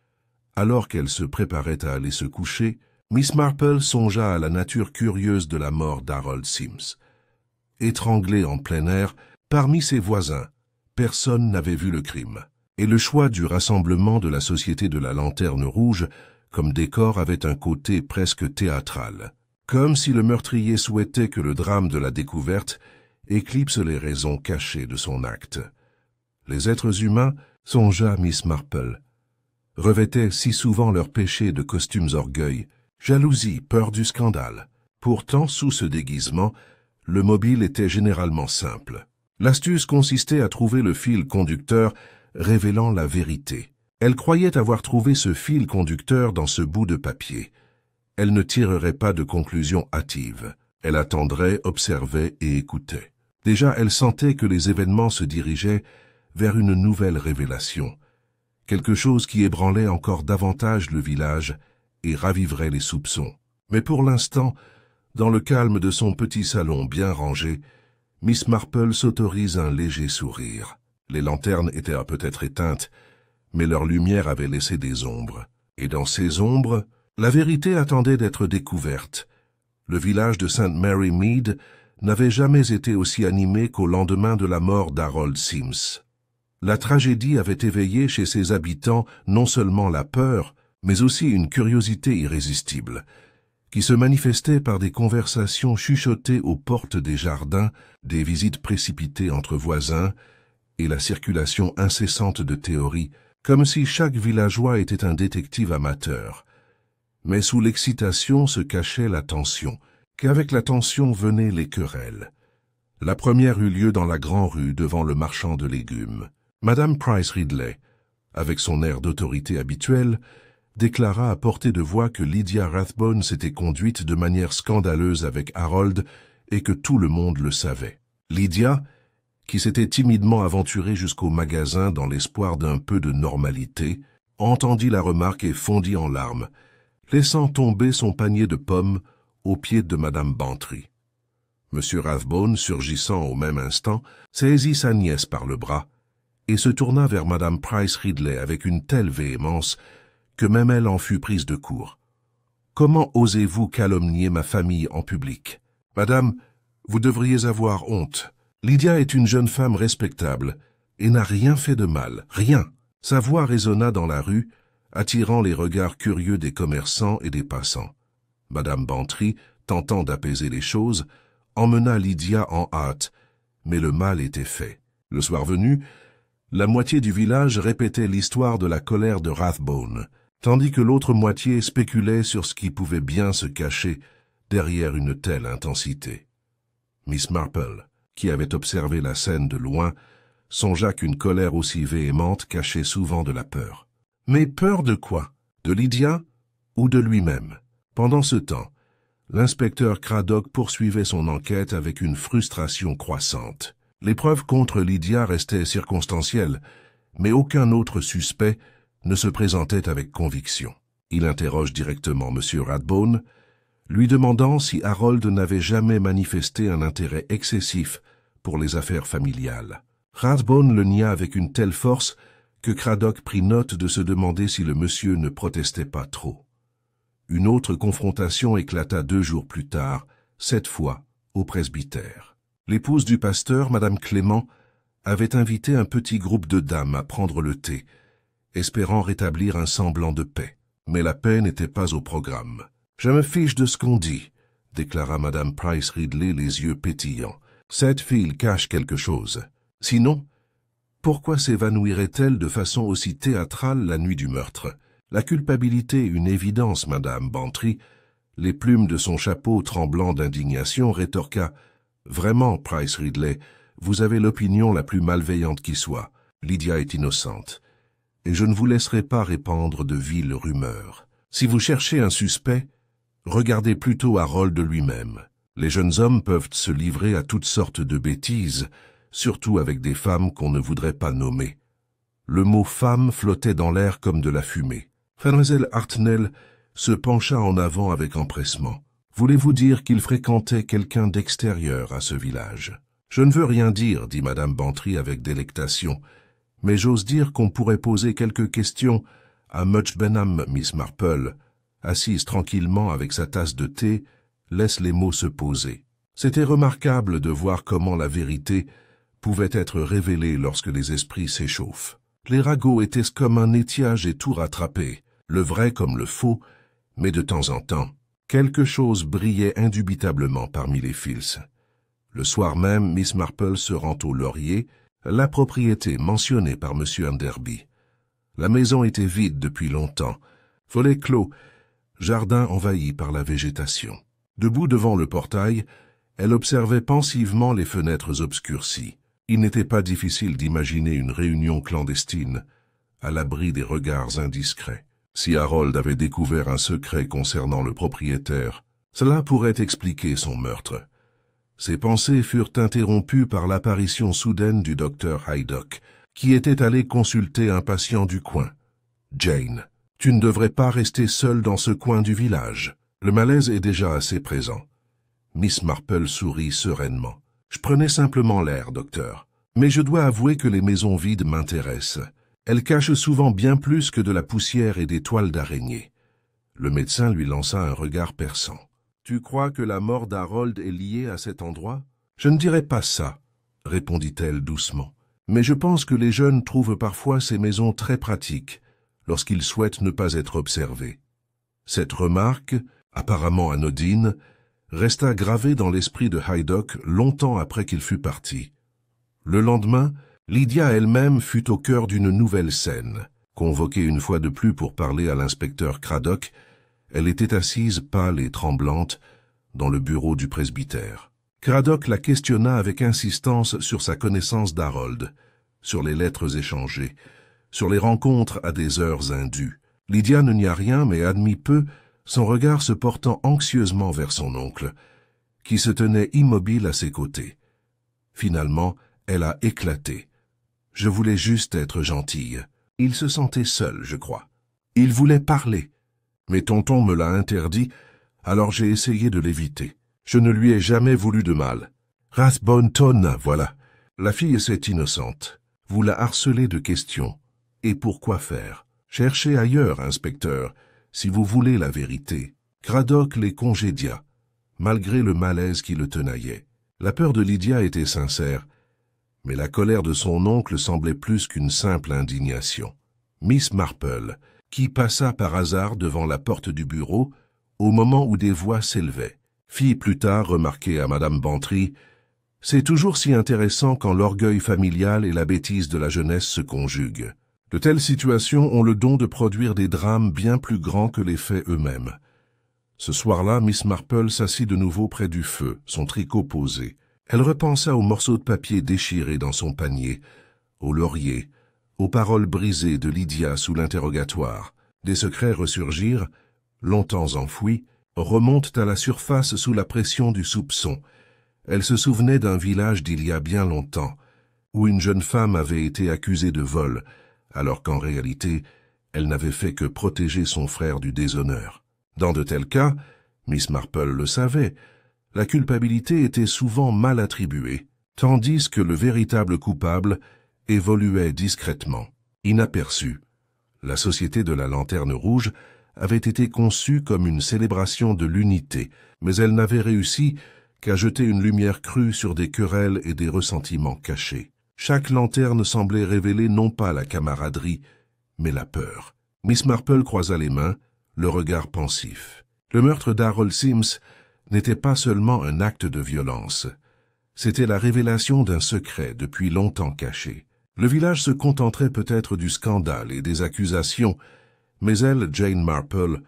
A: Alors qu'elle se préparait à aller se coucher, Miss Marple songea à la nature curieuse de la mort d'Harold Sims. Étranglé en plein air, parmi ses voisins, personne n'avait vu le crime, et le choix du rassemblement de la Société de la Lanterne Rouge comme décor avait un côté presque théâtral, comme si le meurtrier souhaitait que le drame de la découverte éclipse les raisons cachées de son acte. Les êtres humains, songea Miss Marple, revêtaient si souvent leurs péchés de costumes orgueil, jalousie, peur du scandale. Pourtant, sous ce déguisement, le mobile était généralement simple. L'astuce consistait à trouver le fil conducteur révélant la vérité. Elle croyait avoir trouvé ce fil conducteur dans ce bout de papier. Elle ne tirerait pas de conclusion hâtive. Elle attendrait, observait et écoutait. Déjà, elle sentait que les événements se dirigeaient vers une nouvelle révélation, quelque chose qui ébranlait encore davantage le village et raviverait les soupçons. Mais pour l'instant, dans le calme de son petit salon bien rangé, Miss Marple s'autorise un léger sourire. Les lanternes étaient peut-être éteintes, mais leur lumière avait laissé des ombres. Et dans ces ombres, la vérité attendait d'être découverte. Le village de St. Mary Mead n'avait jamais été aussi animé qu'au lendemain de la mort d'Harold Sims. La tragédie avait éveillé chez ses habitants non seulement la peur, mais aussi une curiosité irrésistible. qui se manifestait par des conversations chuchotées aux portes des jardins, des visites précipitées entre voisins et la circulation incessante de théories, comme si chaque villageois était un détective amateur. Mais sous l'excitation se cachait la tension, qu'avec la tension venaient les querelles. La première eut lieu dans la grande rue devant le marchand de légumes. Madame Price Ridley, avec son air d'autorité habituel, déclara à portée de voix que Lydia Rathbone s'était conduite de manière scandaleuse avec Harold et que tout le monde le savait. Lydia, qui s'était timidement aventurée jusqu'au magasin dans l'espoir d'un peu de normalité, entendit la remarque et fondit en larmes, laissant tomber son panier de pommes aux pieds de Madame Bantry. M. Rathbone, surgissant au même instant, saisit sa nièce par le bras et se tourna vers Madame Price Ridley avec une telle véhémence que même elle en fut prise de court. « Comment osez-vous calomnier ma famille en public? Madame, vous devriez avoir honte. Lydia est une jeune femme respectable et n'a rien fait de mal, rien. » Sa voix résonna dans la rue, attirant les regards curieux des commerçants et des passants. Madame Bantry, tentant d'apaiser les choses, emmena Lydia en hâte, mais le mal était fait. Le soir venu, la moitié du village répétait l'histoire de la colère de Rathbone, tandis que l'autre moitié spéculait sur ce qui pouvait bien se cacher derrière une telle intensité. Miss Marple, qui avait observé la scène de loin, songea qu'une colère aussi véhémente cachait souvent de la peur. Mais peur de quoi? De Lydia ou de lui-même? Pendant ce temps, l'inspecteur Craddock poursuivait son enquête avec une frustration croissante. Les preuves contre Lydia restaient circonstancielles, mais aucun autre suspect ne se présentait avec conviction. Il interroge directement M. Rathbone, lui demandant si Harold n'avait jamais manifesté un intérêt excessif pour les affaires familiales. Rathbone le nia avec une telle force que Craddock prit note de se demander si le monsieur ne protestait pas trop. Une autre confrontation éclata 2 jours plus tard, cette fois au presbytère. L'épouse du pasteur, Madame Clément, avait invité un petit groupe de dames à prendre le thé, espérant rétablir un semblant de paix. Mais la paix n'était pas au programme. « Je me fiche de ce qu'on dit », déclara Madame Price Ridley les yeux pétillants. « Cette fille cache quelque chose. Sinon, pourquoi s'évanouirait-elle de façon aussi théâtrale la nuit du meurtre? La culpabilité est une évidence, Madame Bantry. » Les plumes de son chapeau tremblant d'indignation rétorqua. « Vraiment, Price Ridley, vous avez l'opinion la plus malveillante qui soit. Lydia est innocente. Et je ne vous laisserai pas répandre de viles rumeurs. Si vous cherchez un suspect, regardez plutôt Harold lui-même. Les jeunes hommes peuvent se livrer à toutes sortes de bêtises, surtout avec des femmes qu'on ne voudrait pas nommer. » Le mot « femme » flottait dans l'air comme de la fumée. Mademoiselle Hartnell se pencha en avant avec empressement. « Voulez-vous dire qu'il fréquentait quelqu'un d'extérieur à ce village? »« Je ne veux rien dire, » dit Madame Bantry avec délectation, « mais j'ose dire qu'on pourrait poser quelques questions à Much Benham, Miss Marple, assise tranquillement avec sa tasse de thé, laisse les mots se poser. » C'était remarquable de voir comment la vérité pouvait être révélée lorsque les esprits s'échauffent. Les ragots étaient comme un étiage et tout rattrapé, le vrai comme le faux, mais de temps en temps, quelque chose brillait indubitablement parmi les fils. Le soir même, Miss Marple se rend au Laurier, la propriété mentionnée par M. Enderby. La maison était vide depuis longtemps, volets clos, jardin envahi par la végétation. Debout devant le portail, elle observait pensivement les fenêtres obscurcies. Il n'était pas difficile d'imaginer une réunion clandestine, à l'abri des regards indiscrets. Si Harold avait découvert un secret concernant le propriétaire, cela pourrait expliquer son meurtre. Ses pensées furent interrompues par l'apparition soudaine du docteur Haydock, qui était allé consulter un patient du coin. « Jane, tu ne devrais pas rester seule dans ce coin du village. Le malaise est déjà assez présent. » Miss Marple sourit sereinement. « Je prenais simplement l'air, docteur. Mais je dois avouer que les maisons vides m'intéressent. Elles cachent souvent bien plus que de la poussière et des toiles d'araignée. » Le médecin lui lança un regard perçant. « Tu crois que la mort d'Harold est liée à cet endroit? »« Je ne dirais pas ça, » répondit-elle doucement. « Mais je pense que les jeunes trouvent parfois ces maisons très pratiques, lorsqu'ils souhaitent ne pas être observés. » Cette remarque apparemment anodine, resta gravée dans l'esprit de Haydock longtemps après qu'il fut parti. Le lendemain, Lydia elle-même fut au cœur d'une nouvelle scène. Convoquée une fois de plus pour parler à l'inspecteur Craddock, elle était assise, pâle et tremblante, dans le bureau du presbytère. Craddock la questionna avec insistance sur sa connaissance d'Harold, sur les lettres échangées, sur les rencontres à des heures indues. Lydia ne nia rien, mais admit peu, son regard se portant anxieusement vers son oncle, qui se tenait immobile à ses côtés. Finalement, elle a éclaté. « Je voulais juste être gentille. Il se sentait seul, je crois. Il voulait parler. Mais tonton me l'a interdit, alors j'ai essayé de l'éviter. Je ne lui ai jamais voulu de mal. Rathbone, voilà. La fille est innocente. Vous la harcelez de questions. Et pourquoi faire? Cherchez ailleurs, inspecteur, si vous voulez la vérité. » Craddock les congédia, malgré le malaise qui le tenaillait. La peur de Lydia était sincère, mais la colère de son oncle semblait plus qu'une simple indignation. Miss Marple, qui passa par hasard devant la porte du bureau au moment où des voix s'élevaient, fit plus tard remarquer à Madame Bantry « C'est toujours si intéressant quand l'orgueil familial et la bêtise de la jeunesse se conjuguent. De telles situations ont le don de produire des drames bien plus grands que les faits eux-mêmes. » Ce soir-là, Miss Marple s'assit de nouveau près du feu, son tricot posé. Elle repensa aux morceaux de papier déchirés dans son panier, au laurier, aux paroles brisées de Lydia sous l'interrogatoire. Des secrets ressurgirent, longtemps enfouis, remontent à la surface sous la pression du soupçon. Elle se souvenait d'un village d'il y a bien longtemps, où une jeune femme avait été accusée de vol, alors qu'en réalité, elle n'avait fait que protéger son frère du déshonneur. Dans de tels cas, Miss Marple le savait, la culpabilité était souvent mal attribuée, tandis que le véritable coupable évoluait discrètement, inaperçu. La Société de la Lanterne Rouge avait été conçue comme une célébration de l'unité, mais elle n'avait réussi qu'à jeter une lumière crue sur des querelles et des ressentiments cachés. Chaque lanterne semblait révéler non pas la camaraderie, mais la peur. Miss Marple croisa les mains, le regard pensif. Le meurtre d'Harold Sims n'était pas seulement un acte de violence. C'était la révélation d'un secret depuis longtemps caché. Le village se contenterait peut-être du scandale et des accusations, mais elle, Jane Marple,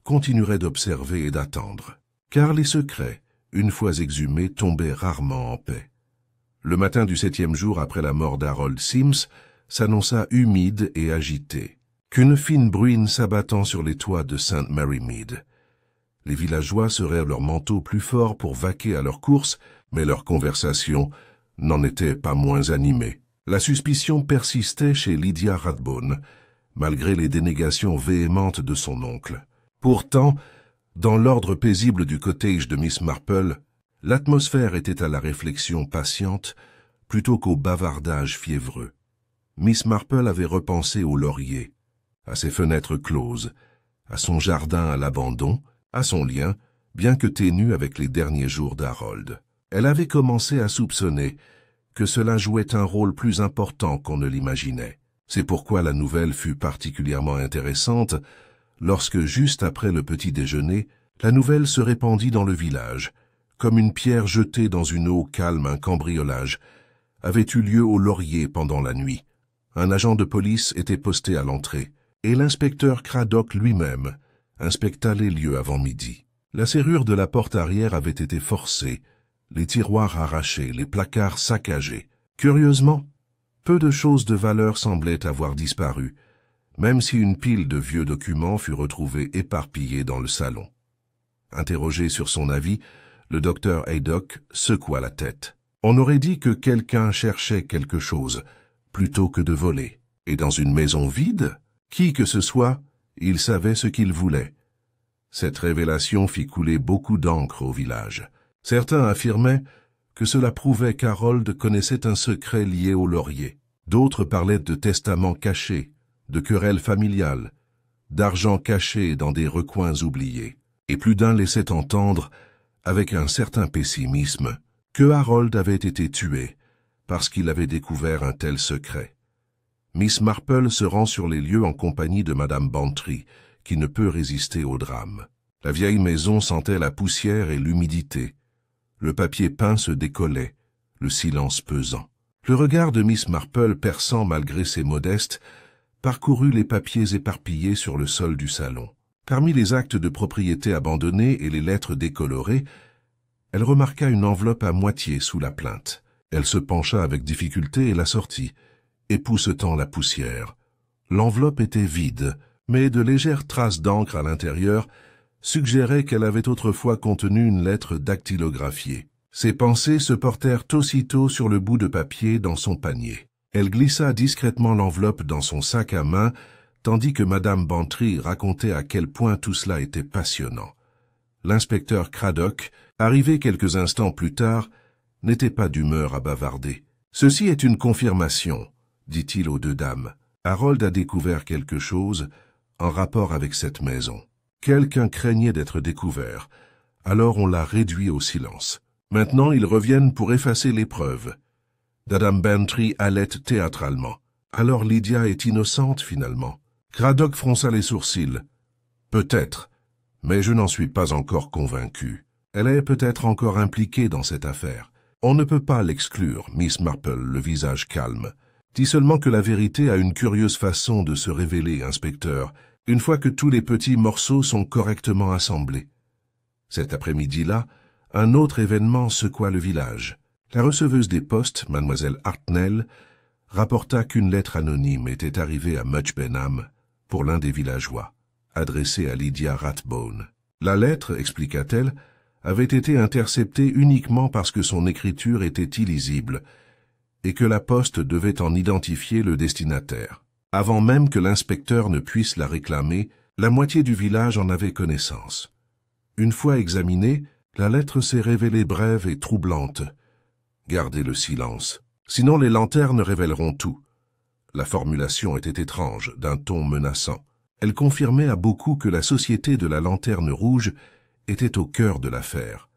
A: continuerait d'observer et d'attendre. Car les secrets, une fois exhumés, tombaient rarement en paix. Le matin du 7e jour après la mort d'Harold Sims s'annonça humide et agité, qu'une fine bruine s'abattant sur les toits de St. Mary Mead. Les villageois serrèrent leurs manteaux plus forts pour vaquer à leurs courses, mais leur conversation n'en était pas moins animée. La suspicion persistait chez Lydia Rathbone, malgré les dénégations véhémentes de son oncle. Pourtant, dans l'ordre paisible du cottage de Miss Marple, l'atmosphère était à la réflexion patiente plutôt qu'au bavardage fiévreux. Miss Marple avait repensé au laurier, à ses fenêtres closes, à son jardin à l'abandon, à son lien, bien que ténu avec les derniers jours d'Harold. Elle avait commencé à soupçonner que cela jouait un rôle plus important qu'on ne l'imaginait. C'est pourquoi la nouvelle fut particulièrement intéressante lorsque, juste après le petit déjeuner, la nouvelle se répandit dans le village, comme une pierre jetée dans une eau calme. Un cambriolage avait eu lieu au laurier pendant la nuit. Un agent de police était posté à l'entrée, et l'inspecteur Craddock lui-même inspecta les lieux avant midi. La serrure de la porte arrière avait été forcée, les tiroirs arrachés, les placards saccagés. Curieusement, peu de choses de valeur semblaient avoir disparu, même si une pile de vieux documents fut retrouvée éparpillée dans le salon. Interrogé sur son avis, le docteur Haydock secoua la tête. On aurait dit que quelqu'un cherchait quelque chose, plutôt que de voler. Et dans une maison vide, qui que ce soit, il savait ce qu'il voulait. Cette révélation fit couler beaucoup d'encre au village. Certains affirmaient que cela prouvait qu'Harold connaissait un secret lié au laurier. D'autres parlaient de testaments cachés, de querelles familiales, d'argent caché dans des recoins oubliés. Et plus d'un laissait entendre, avec un certain pessimisme, que Harold avait été tué parce qu'il avait découvert un tel secret. Miss Marple se rend sur les lieux en compagnie de Madame Bantry, qui ne peut résister au drame. La vieille maison sentait la poussière et l'humidité. Le papier peint se décollait, le silence pesant. Le regard de Miss Marple, perçant malgré ses modestes, parcourut les papiers éparpillés sur le sol du salon. Parmi les actes de propriété abandonnés et les lettres décolorées, elle remarqua une enveloppe à moitié sous la plainte. Elle se pencha avec difficulté et la sortit, époussetant la poussière. L'enveloppe était vide, mais de légères traces d'encre à l'intérieur suggéraient qu'elle avait autrefois contenu une lettre dactylographiée. Ses pensées se portèrent aussitôt sur le bout de papier dans son panier. Elle glissa discrètement l'enveloppe dans son sac à main, tandis que Madame Bantry racontait à quel point tout cela était passionnant. L'inspecteur Craddock, arrivé quelques instants plus tard, n'était pas d'humeur à bavarder. « Ceci est une confirmation, » dit-il aux deux dames. « Harold a découvert quelque chose en rapport avec cette maison. Quelqu'un craignait d'être découvert, alors on l'a réduit au silence. Maintenant, ils reviennent pour effacer les preuves. » Madame Bantry allait théâtralement. « Alors Lydia est innocente, finalement. » Craddock fronça les sourcils. « Peut-être, mais je n'en suis pas encore convaincu. Elle est peut-être encore impliquée dans cette affaire. On ne peut pas l'exclure, Miss Marple, le visage calme. Dis seulement que la vérité a une curieuse façon de se révéler, inspecteur, une fois que tous les petits morceaux sont correctement assemblés. » Cet après-midi-là, un autre événement secoua le village. La receveuse des postes, mademoiselle Hartnell, rapporta qu'une lettre anonyme était arrivée à Much Benham pour l'un des villageois, adressée à Lydia Rathbone. La lettre, expliqua-t-elle, avait été interceptée uniquement parce que son écriture était illisible et que la poste devait en identifier le destinataire. Avant même que l'inspecteur ne puisse la réclamer, la moitié du village en avait connaissance. Une fois examinée, la lettre s'est révélée brève et troublante. Gardez le silence, sinon les lanternes révéleront tout. La formulation était étrange, d'un ton menaçant. Elle confirmait à beaucoup que la société de la Lanterne Rouge était au cœur de l'affaire,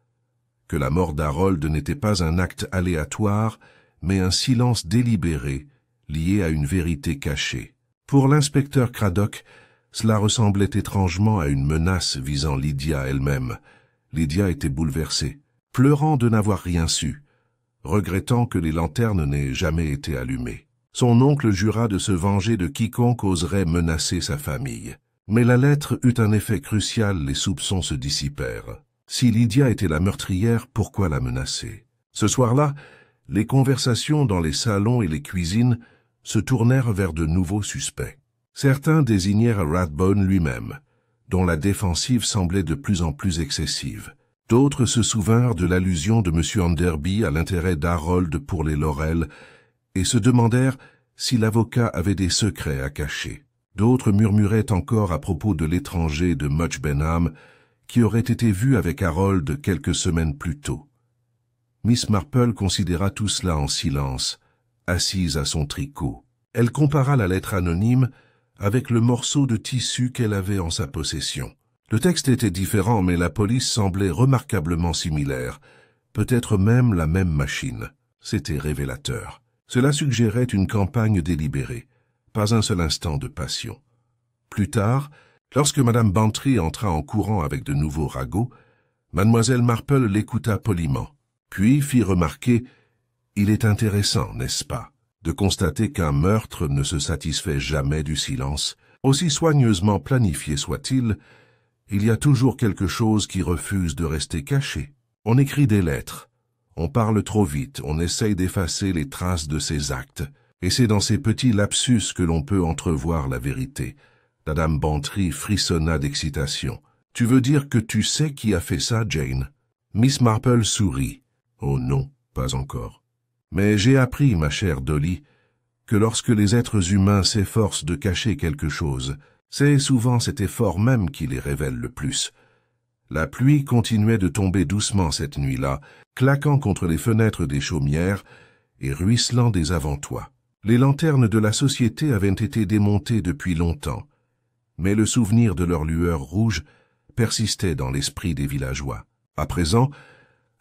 A: que la mort d'Harold n'était pas un acte aléatoire, mais un silence délibéré, lié à une vérité cachée. Pour l'inspecteur Craddock, cela ressemblait étrangement à une menace visant Lydia elle-même. Lydia était bouleversée, pleurant de n'avoir rien su, regrettant que les lanternes n'aient jamais été allumées. Son oncle jura de se venger de quiconque oserait menacer sa famille. Mais la lettre eut un effet crucial, les soupçons se dissipèrent. Si Lydia était la meurtrière, pourquoi la menacer? Ce soir-là, les conversations dans les salons et les cuisines se tournèrent vers de nouveaux suspects. Certains désignèrent Rathbone lui-même, dont la défensive semblait de plus en plus excessive. D'autres se souvinrent de l'allusion de M. Enderby à l'intérêt d'Harold pour les Laurel et se demandèrent si l'avocat avait des secrets à cacher. D'autres murmuraient encore à propos de l'étranger de Much Benham qui aurait été vu avec Harold quelques semaines plus tôt. Miss Marple considéra tout cela en silence, assise à son tricot. Elle compara la lettre anonyme avec le morceau de tissu qu'elle avait en sa possession. Le texte était différent, mais la police semblait remarquablement similaire, peut-être même la même machine. C'était révélateur. Cela suggérait une campagne délibérée, pas un seul instant de passion. Plus tard, lorsque Madame Bantry entra en courant avec de nouveaux ragots, Mademoiselle Marple l'écouta poliment, puis fit remarquer « Il est intéressant, n'est-ce pas, de constater qu'un meurtre ne se satisfait jamais du silence. Aussi soigneusement planifié soit-il, il y a toujours quelque chose qui refuse de rester caché. On écrit des lettres, on parle trop vite, on essaye d'effacer les traces de ses actes, et c'est dans ces petits lapsus que l'on peut entrevoir la vérité. » Madame Bantry frissonna d'excitation. « Tu veux dire que tu sais qui a fait ça, Jane ?» Miss Marple sourit. « Oh non, pas encore. Mais j'ai appris, ma chère Dolly, que lorsque les êtres humains s'efforcent de cacher quelque chose, c'est souvent cet effort même qui les révèle le plus. La pluie continuait de tomber doucement cette nuit-là, claquant contre les fenêtres des chaumières et ruisselant des avant-toits. Les lanternes de la société avaient été démontées depuis longtemps, mais le souvenir de leur lueur rouge persistait dans l'esprit des villageois. À présent,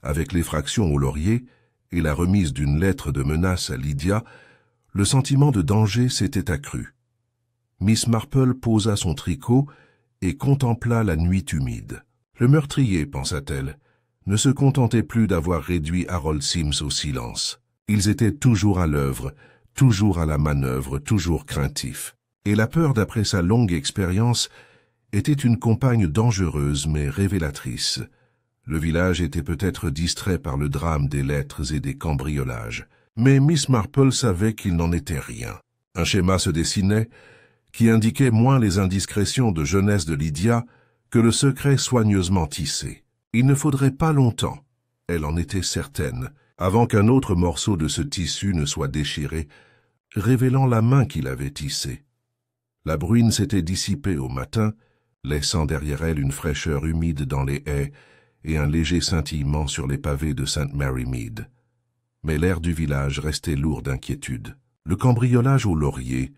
A: avec l'effraction au laurier et la remise d'une lettre de menace à Lydia, le sentiment de danger s'était accru. Miss Marple posa son tricot et contempla la nuit humide. Le meurtrier, pensa-t-elle, ne se contentait plus d'avoir réduit Harold Sims au silence. Ils étaient toujours à l'œuvre, toujours à la manœuvre, toujours craintifs. Et la peur, d'après sa longue expérience, était une compagne dangereuse mais révélatrice. Le village était peut-être distrait par le drame des lettres et des cambriolages. Mais Miss Marple savait qu'il n'en était rien. Un schéma se dessinait qui indiquait moins les indiscrétions de jeunesse de Lydia que le secret soigneusement tissé. Il ne faudrait pas longtemps, elle en était certaine, avant qu'un autre morceau de ce tissu ne soit déchiré, révélant la main qui l'avait tissé. La bruine s'était dissipée au matin, laissant derrière elle une fraîcheur humide dans les haies et un léger scintillement sur les pavés de St. Mary Mead. Mais l'air du village restait lourd d'inquiétude. Le cambriolage au laurier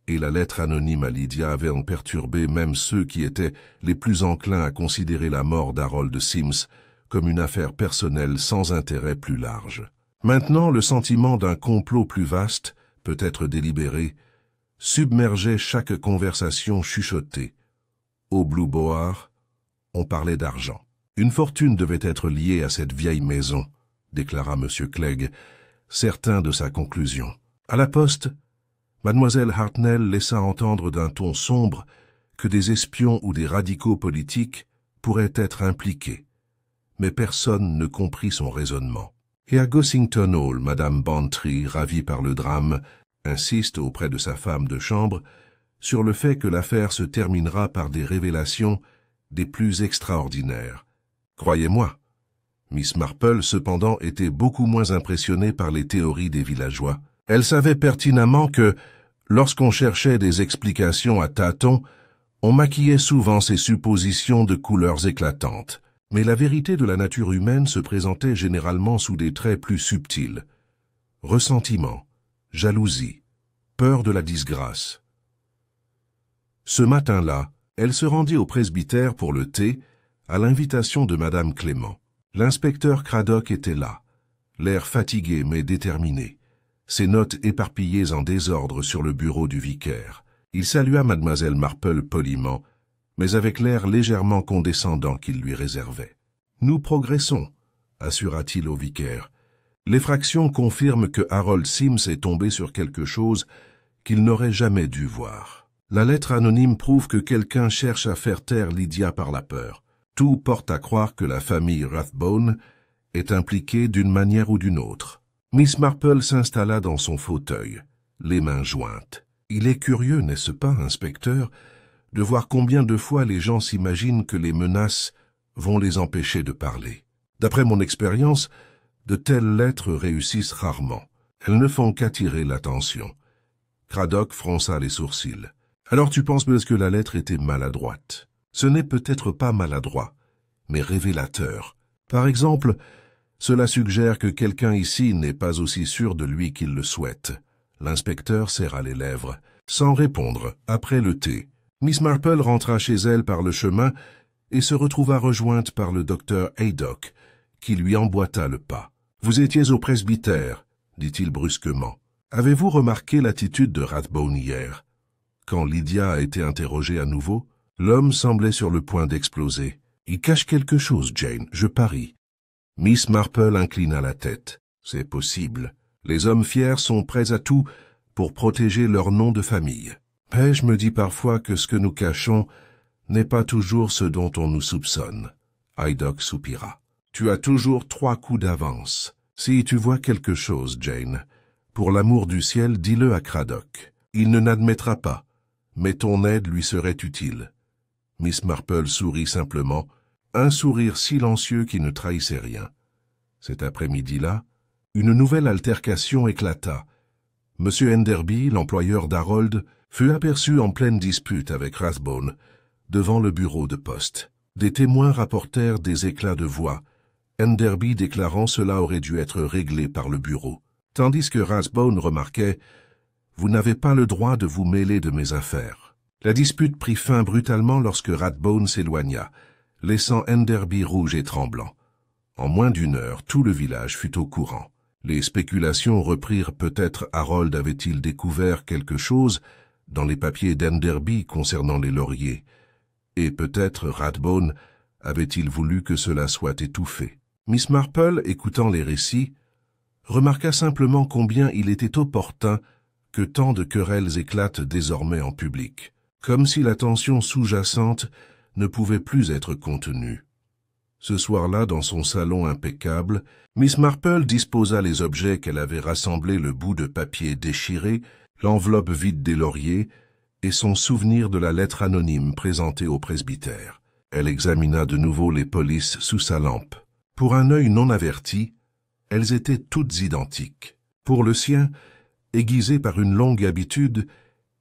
A: et la lettre anonyme à Lydia avaient perturbé même ceux qui étaient les plus enclins à considérer la mort d'Harold Sims comme une affaire personnelle sans intérêt plus large. Maintenant, le sentiment d'un complot plus vaste, peut-être délibéré, submergeait chaque conversation chuchotée. Au Blue Boar, on parlait d'argent. Une fortune devait être liée à cette vieille maison, déclara M. Clegg, certain de sa conclusion. À la poste, Mademoiselle Hartnell laissa entendre d'un ton sombre que des espions ou des radicaux politiques pourraient être impliqués, mais personne ne comprit son raisonnement. Et à Gossington Hall, Madame Bantry, ravie par le drame, insiste auprès de sa femme de chambre sur le fait que l'affaire se terminera par des révélations des plus extraordinaires. Croyez-moi, Miss Marple, cependant, était beaucoup moins impressionnée par les théories des villageois. Elle savait pertinemment que, lorsqu'on cherchait des explications à tâtons, on maquillait souvent ces suppositions de couleurs éclatantes. Mais la vérité de la nature humaine se présentait généralement sous des traits plus subtils. Ressentiment, jalousie, peur de la disgrâce. Ce matin-là, elle se rendit au presbytère pour le thé, à l'invitation de Madame Clément. L'inspecteur Craddock était là, l'air fatigué mais déterminé, ses notes éparpillées en désordre sur le bureau du vicaire. Il salua Mademoiselle Marple poliment, mais avec l'air légèrement condescendant qu'il lui réservait. « Nous progressons », assura-t-il au vicaire. « L'effraction confirme que Harold Sims est tombé sur quelque chose qu'il n'aurait jamais dû voir. La lettre anonyme prouve que quelqu'un cherche à faire taire Lydia par la peur. Tout porte à croire que la famille Rathbone est impliquée d'une manière ou d'une autre. » Miss Marple s'installa dans son fauteuil, les mains jointes. « Il est curieux, n'est-ce pas, inspecteur, de voir combien de fois les gens s'imaginent que les menaces vont les empêcher de parler. D'après mon expérience, de telles lettres réussissent rarement. Elles ne font qu'attirer l'attention. » Craddock fronça les sourcils. « Alors tu penses que la lettre était maladroite. Ce n'est peut-être pas maladroit, mais révélateur. Par exemple, cela suggère que quelqu'un ici n'est pas aussi sûr de lui qu'il le souhaite. » L'inspecteur serra les lèvres. Sans répondre, après le thé, Miss Marple rentra chez elle par le chemin et se retrouva rejointe par le docteur Haydock, qui lui emboîta le pas. « Vous étiez au presbytère, » dit-il brusquement. « Avez-vous remarqué l'attitude de Rathbone hier ?» Quand Lydia a été interrogée à nouveau, l'homme semblait sur le point d'exploser. « Il cache quelque chose, Jane, je parie. » Miss Marple inclina la tête. « C'est possible. Les hommes fiers sont prêts à tout pour protéger leur nom de famille. Mais je me dis parfois que ce que nous cachons n'est pas toujours ce dont on nous soupçonne. » Haydock soupira. « Tu as toujours 3 coups d'avance. Si tu vois quelque chose, Jane, pour l'amour du ciel, dis-le à Craddock. Il ne n'admettra pas, mais ton aide lui serait utile. » Miss Marple sourit simplement, un sourire silencieux qui ne trahissait rien. Cet après-midi-là, une nouvelle altercation éclata. M. Enderby, l'employeur d'Harold, fut aperçu en pleine dispute avec Rathbone, devant le bureau de poste. Des témoins rapportèrent des éclats de voix, Enderby déclarant cela aurait dû être réglé par le bureau, tandis que Rathbone remarquait « Vous n'avez pas le droit de vous mêler de mes affaires ». La dispute prit fin brutalement lorsque Rathbone s'éloigna, laissant Enderby rouge et tremblant. En moins d'1 heure, tout le village fut au courant. Les spéculations reprirent peut-être Harold avait-il découvert quelque chose dans les papiers d'Enderby concernant les lauriers, et peut-être Rathbone Avait-il voulu que cela soit étouffé? Miss Marple, écoutant les récits, remarqua simplement combien il était opportun que tant de querelles éclatent désormais en public, comme si la tension sous-jacente ne pouvait plus être contenue. Ce soir-là, dans son salon impeccable, Miss Marple disposa les objets qu'elle avait rassemblés, le bout de papier déchiré, l'enveloppe vide des lauriers et son souvenir de la lettre anonyme présentée au presbytère. Elle examina de nouveau les polices sous sa lampe. Pour un œil non averti, elles étaient toutes identiques. Pour le sien, aiguisé par une longue habitude,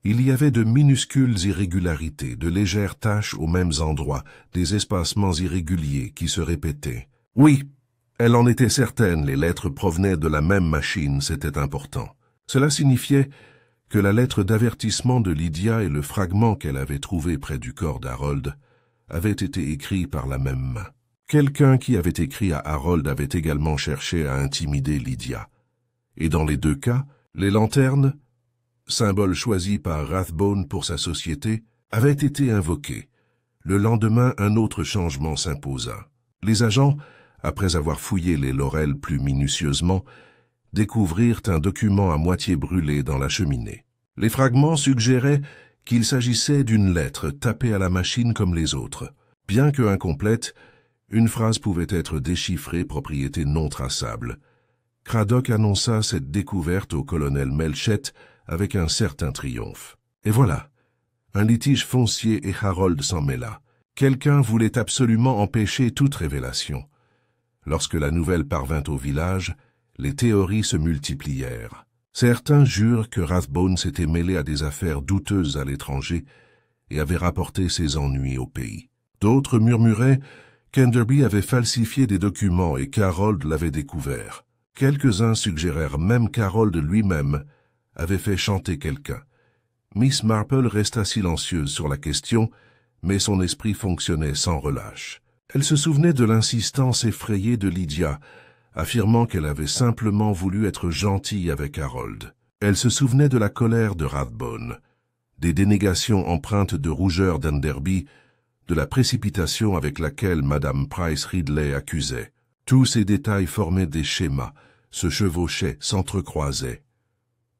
A: il y avait de minuscules irrégularités, de légères taches aux mêmes endroits, des espacements irréguliers qui se répétaient. Oui, elle en était certaine, les lettres provenaient de la même machine, c'était important. Cela signifiait que la lettre d'avertissement de Lydia et le fragment qu'elle avait trouvé près du corps d'Harold avaient été écrits par la même main. Quelqu'un qui avait écrit à Harold avait également cherché à intimider Lydia. Et dans les deux cas, les lanternes, symbole choisi par Rathbone pour sa société, avaient été invoquées. Le lendemain, un autre changement s'imposa. Les agents, après avoir fouillé les laurels plus minutieusement, découvrirent un document à moitié brûlé dans la cheminée. Les fragments suggéraient qu'il s'agissait d'une lettre tapée à la machine comme les autres. Bien que incomplète, une phrase pouvait être déchiffrée, propriété non traçable. Craddock annonça cette découverte au colonel Melchett avec un certain triomphe. Et voilà, un litige foncier et Harold s'en mêla. Quelqu'un voulait absolument empêcher toute révélation. Lorsque la nouvelle parvint au village, les théories se multiplièrent. Certains jurent que Rathbone s'était mêlé à des affaires douteuses à l'étranger et avait rapporté ses ennuis au pays. D'autres murmuraient qu'Enderby avait falsifié des documents et qu'Harold l'avait découvert. Quelques-uns suggérèrent même qu'Harold lui-même avait fait chanter quelqu'un. Miss Marple resta silencieuse sur la question, mais son esprit fonctionnait sans relâche. Elle se souvenait de l'insistance effrayée de Lydia, affirmant qu'elle avait simplement voulu être gentille avec Harold. Elle se souvenait de la colère de Rathbone, des dénégations empreintes de rougeur d'Enderby, de la précipitation avec laquelle Madame Price Ridley accusait. Tous ces détails formaient des schémas, se chevauchaient, s'entrecroisaient.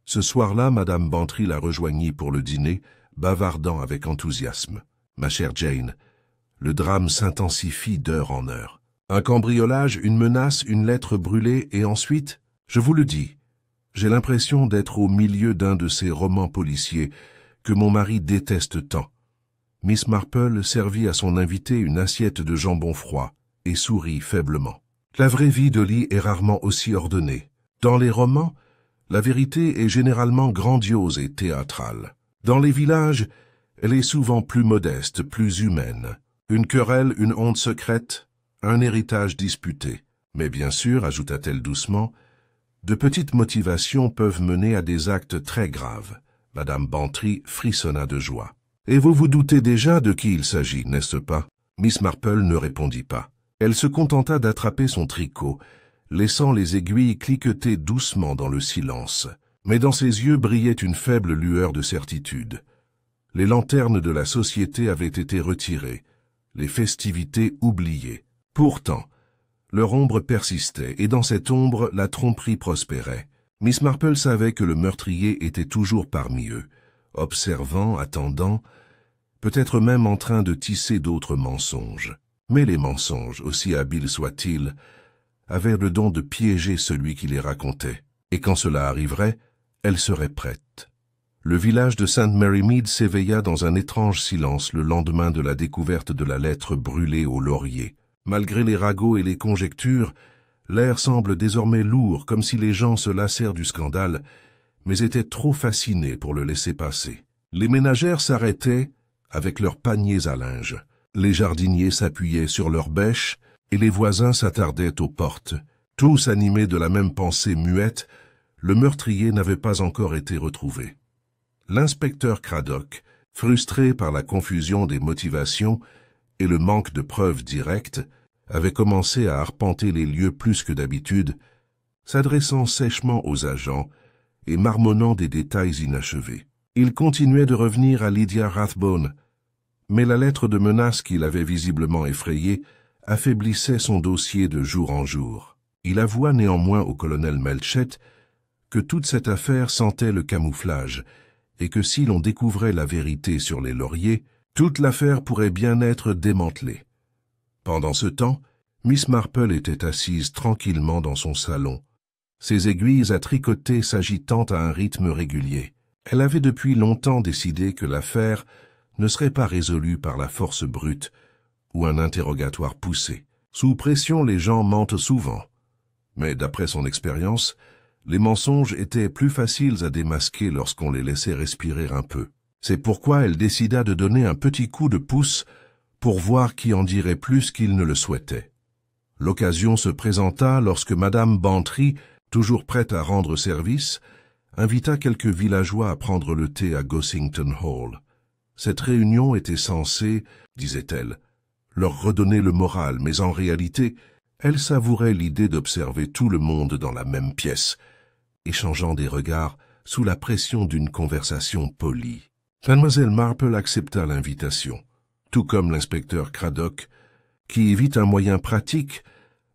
A: Ce soir-là, Madame Bantry la rejoignit pour le dîner, bavardant avec enthousiasme. « Ma chère Jane, le drame s'intensifie d'heure en heure. Un cambriolage, une menace, une lettre brûlée, et ensuite, je vous le dis, j'ai l'impression d'être au milieu d'un de ces romans policiers que mon mari déteste tant. » Miss Marple servit à son invité une assiette de jambon froid et sourit faiblement. La vraie vie d'Ollie est rarement aussi ordonnée. Dans les romans, la vérité est généralement grandiose et théâtrale. Dans les villages, elle est souvent plus modeste, plus humaine. Une querelle, une honte secrète, un héritage disputé. Mais bien sûr, ajouta-t-elle doucement, de petites motivations peuvent mener à des actes très graves. Madame Bantry frissonna de joie. Et vous vous doutez déjà de qui il s'agit, n'est-ce pas? Miss Marple ne répondit pas. Elle se contenta d'attraper son tricot, laissant les aiguilles cliqueter doucement dans le silence. Mais dans ses yeux brillait une faible lueur de certitude. Les lanternes de la société avaient été retirées, les festivités oubliées. Pourtant, leur ombre persistait, et dans cette ombre, la tromperie prospérait. Miss Marple savait que le meurtrier était toujours parmi eux, observant, attendant, peut-être même en train de tisser d'autres mensonges. Mais les mensonges, aussi habiles soient-ils, avaient le don de piéger celui qui les racontait, et quand cela arriverait, elle serait prête. Le village de St. Mary Mead s'éveilla dans un étrange silence le lendemain de la découverte de la lettre brûlée au laurier. Malgré les ragots et les conjectures, l'air semble désormais lourd, comme si les gens se lassèrent du scandale, mais étaient trop fascinés pour le laisser passer. Les ménagères s'arrêtaient avec leurs paniers à linge. Les jardiniers s'appuyaient sur leurs bêches et les voisins s'attardaient aux portes. Tous animés de la même pensée muette, le meurtrier n'avait pas encore été retrouvé. L'inspecteur Craddock, frustré par la confusion des motivations et le manque de preuves directes, avait commencé à arpenter les lieux plus que d'habitude, s'adressant sèchement aux agents et marmonnant des détails inachevés. Il continuait de revenir à Lydia Rathbone, Mais la lettre de menace qui l'avait visiblement effrayé affaiblissait son dossier de jour en jour. Il avoua néanmoins au colonel Melchett que toute cette affaire sentait le camouflage et que si l'on découvrait la vérité sur les lauriers, toute l'affaire pourrait bien être démantelée. Pendant ce temps, Miss Marple était assise tranquillement dans son salon, ses aiguilles à tricoter s'agitant à un rythme régulier. Elle avait depuis longtemps décidé que l'affaire ne serait pas résolue par la force brute ou un interrogatoire poussé. Sous pression, les gens mentent souvent. Mais d'après son expérience, les mensonges étaient plus faciles à démasquer lorsqu'on les laissait respirer un peu. C'est pourquoi elle décida de donner un petit coup de pouce pour voir qui en dirait plus qu'il ne le souhaitait. L'occasion se présenta lorsque Madame Bantry, toujours prête à rendre service, invita quelques villageois à prendre le thé à Gossington Hall. Cette réunion était censée, disait-elle, leur redonner le moral, mais en réalité, elle savourait l'idée d'observer tout le monde dans la même pièce, échangeant des regards sous la pression d'une conversation polie. Mademoiselle Marple accepta l'invitation, tout comme l'inspecteur Craddock, qui vit un moyen pratique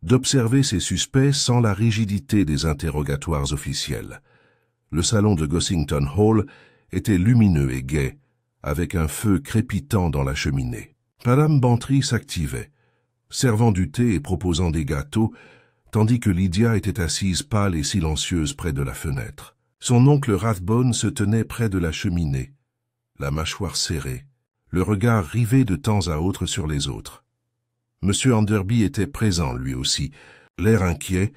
A: d'observer ses suspects sans la rigidité des interrogatoires officiels. Le salon de Gossington Hall était lumineux et gai, avec un feu crépitant dans la cheminée. Madame Bantry s'activait, servant du thé et proposant des gâteaux, tandis que Lydia était assise pâle et silencieuse près de la fenêtre. Son oncle Rathbone se tenait près de la cheminée, la mâchoire serrée, le regard rivé de temps à autre sur les autres. M. Enderby était présent, lui aussi, l'air inquiet,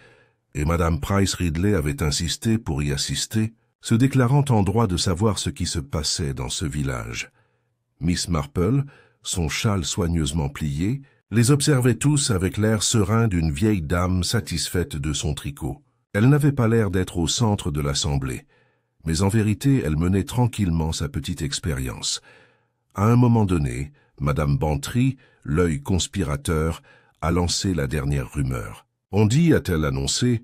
A: et Mme Price Ridley avait insisté pour y assister, se déclarant en droit de savoir ce qui se passait dans ce village. Miss Marple, son châle soigneusement plié, les observait tous avec l'air serein d'une vieille dame satisfaite de son tricot. Elle n'avait pas l'air d'être au centre de l'assemblée, mais en vérité elle menait tranquillement sa petite expérience. À un moment donné, Madame Bantry, l'œil conspirateur, a lancé la dernière rumeur. On dit, a-t-elle annoncé,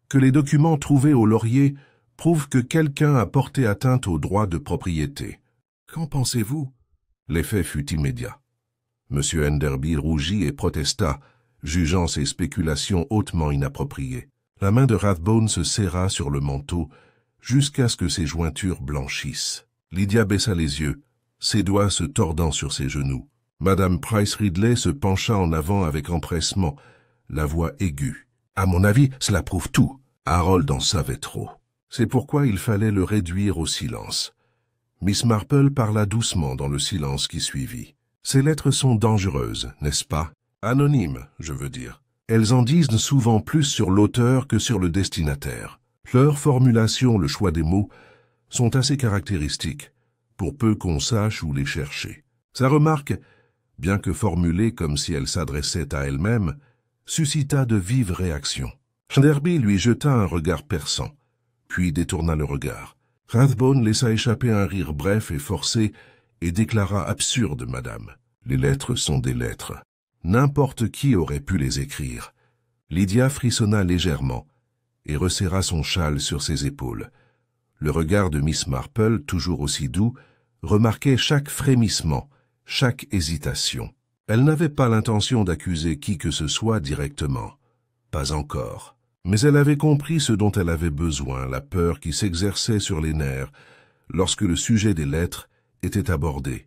A: que les documents trouvés au laurier prouvent que quelqu'un a porté atteinte aux droits de propriété. Qu'en pensez-vous? L'effet fut immédiat. M. Enderby rougit et protesta, jugeant ces spéculations hautement inappropriées. La main de Rathbone se serra sur le manteau jusqu'à ce que ses jointures blanchissent. Lydia baissa les yeux, ses doigts se tordant sur ses genoux. Madame Price Ridley se pencha en avant avec empressement, la voix aiguë. « À mon avis, cela prouve tout. Harold en savait trop. » C'est pourquoi il fallait le réduire au silence. Miss Marple parla doucement dans le silence qui suivit. « Ces lettres sont dangereuses, n'est-ce pas? Anonymes, je veux dire. Elles en disent souvent plus sur l'auteur que sur le destinataire. Leur formulation, le choix des mots, sont assez caractéristiques, pour peu qu'on sache où les chercher. Sa remarque, bien que formulée comme si elle s'adressait à elle-même, suscita de vives réactions. Enderby lui jeta un regard perçant, puis détourna le regard. Rathbone laissa échapper un rire bref et forcé et déclara absurde, madame. Les lettres sont des lettres. N'importe qui aurait pu les écrire. Lydia frissonna légèrement et resserra son châle sur ses épaules. Le regard de Miss Marple, toujours aussi doux, remarquait chaque frémissement, chaque hésitation. Elle n'avait pas l'intention d'accuser qui que ce soit directement. Pas encore. Mais elle avait compris ce dont elle avait besoin, la peur qui s'exerçait sur les nerfs lorsque le sujet des lettres était abordé.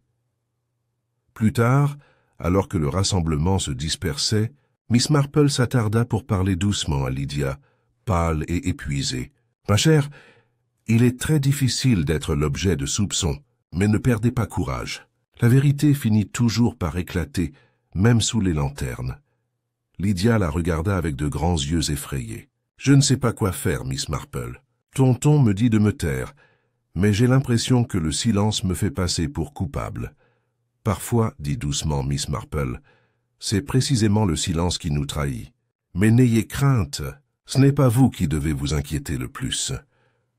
A: Plus tard, alors que le rassemblement se dispersait, Miss Marple s'attarda pour parler doucement à Lydia, pâle et épuisée. « Ma chère, il est très difficile d'être l'objet de soupçons, mais ne perdez pas courage. La vérité finit toujours par éclater, même sous les lanternes. » Lydia la regarda avec de grands yeux effrayés. « Je ne sais pas quoi faire, Miss Marple. Tonton me dit de me taire, mais j'ai l'impression que le silence me fait passer pour coupable. Parfois, dit doucement Miss Marple, c'est précisément le silence qui nous trahit. Mais n'ayez crainte, ce n'est pas vous qui devez vous inquiéter le plus. »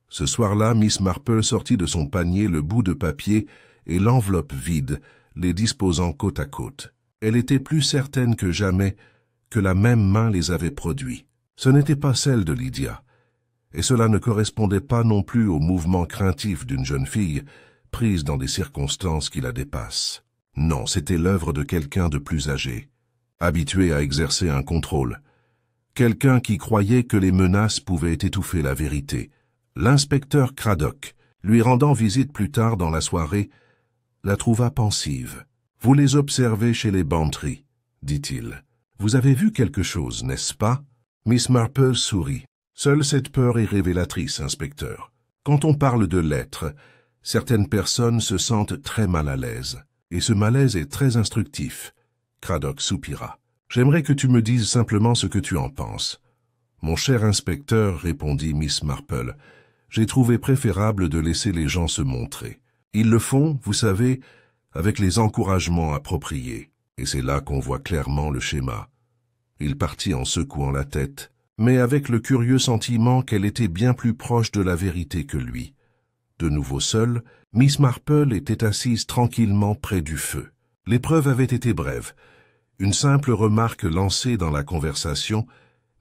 A: Ce soir-là, Miss Marple sortit de son panier le bout de papier et l'enveloppe vide, les disposant côte à côte. Elle était plus certaine que jamais que la même main les avait produits. Ce n'était pas celle de Lydia, et cela ne correspondait pas non plus au mouvement craintif d'une jeune fille prise dans des circonstances qui la dépassent. Non, c'était l'œuvre de quelqu'un de plus âgé, habitué à exercer un contrôle. Quelqu'un qui croyait que les menaces pouvaient étouffer la vérité. L'inspecteur Craddock, lui rendant visite plus tard dans la soirée, la trouva pensive. « Vous les observez chez les Bantry, dit-il. Vous avez vu quelque chose, n'est-ce pas ?» Miss Marple sourit. « Seule cette peur est révélatrice, inspecteur. Quand on parle de lettres, certaines personnes se sentent très mal à l'aise. Et ce malaise est très instructif. » Craddock soupira. « J'aimerais que tu me dises simplement ce que tu en penses. » « Mon cher inspecteur, répondit Miss Marple, j'ai trouvé préférable de laisser les gens se montrer. Ils le font, vous savez, avec les encouragements appropriés. Et c'est là qu'on voit clairement le schéma. » Il partit en secouant la tête, mais avec le curieux sentiment qu'elle était bien plus proche de la vérité que lui. De nouveau seule, Miss Marple était assise tranquillement près du feu. L'épreuve avait été brève. Une simple remarque lancée dans la conversation,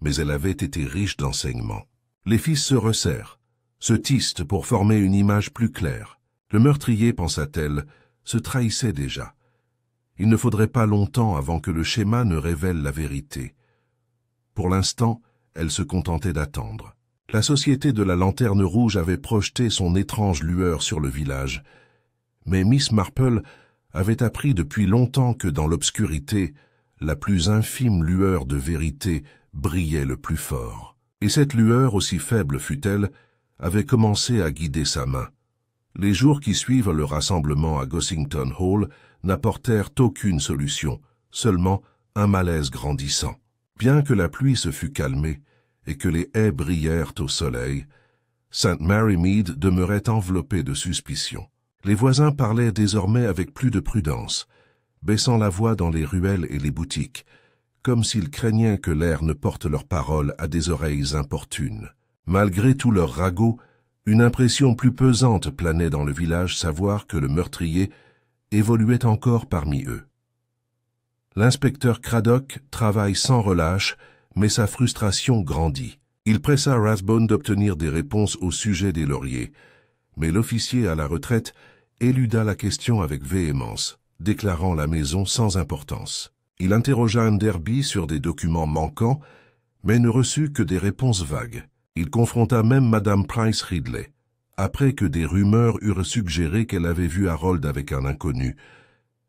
A: mais elle avait été riche d'enseignements. Les fils se resserrent, se tissent pour former une image plus claire. Le meurtrier, pensa-t-elle, se trahissait déjà. Il ne faudrait pas longtemps avant que le schéma ne révèle la vérité. Pour l'instant, elle se contentait d'attendre. La société de la Lanterne Rouge avait projeté son étrange lueur sur le village. Mais Miss Marple avait appris depuis longtemps que dans l'obscurité, la plus infime lueur de vérité brillait le plus fort. Et cette lueur, aussi faible fût-elle, avait commencé à guider sa main. Les jours qui suivent le rassemblement à Gossington Hall n'apportèrent aucune solution, seulement un malaise grandissant. Bien que la pluie se fût calmée et que les haies brillèrent au soleil, St. Mary Mead demeurait enveloppée de suspicion. Les voisins parlaient désormais avec plus de prudence, baissant la voix dans les ruelles et les boutiques, comme s'ils craignaient que l'air ne porte leurs paroles à des oreilles importunes. Malgré tout leur ragot, une impression plus pesante planait dans le village, savoir que le meurtrier évoluait encore parmi eux. L'inspecteur Craddock travaille sans relâche, mais sa frustration grandit. Il pressa Rathbone d'obtenir des réponses au sujet des lauriers, mais l'officier à la retraite éluda la question avec véhémence, déclarant la maison sans importance. Il interrogea Enderby sur des documents manquants, mais ne reçut que des réponses vagues. Il confronta même Madame Price Ridley, après que des rumeurs eurent suggéré qu'elle avait vu Harold avec un inconnu,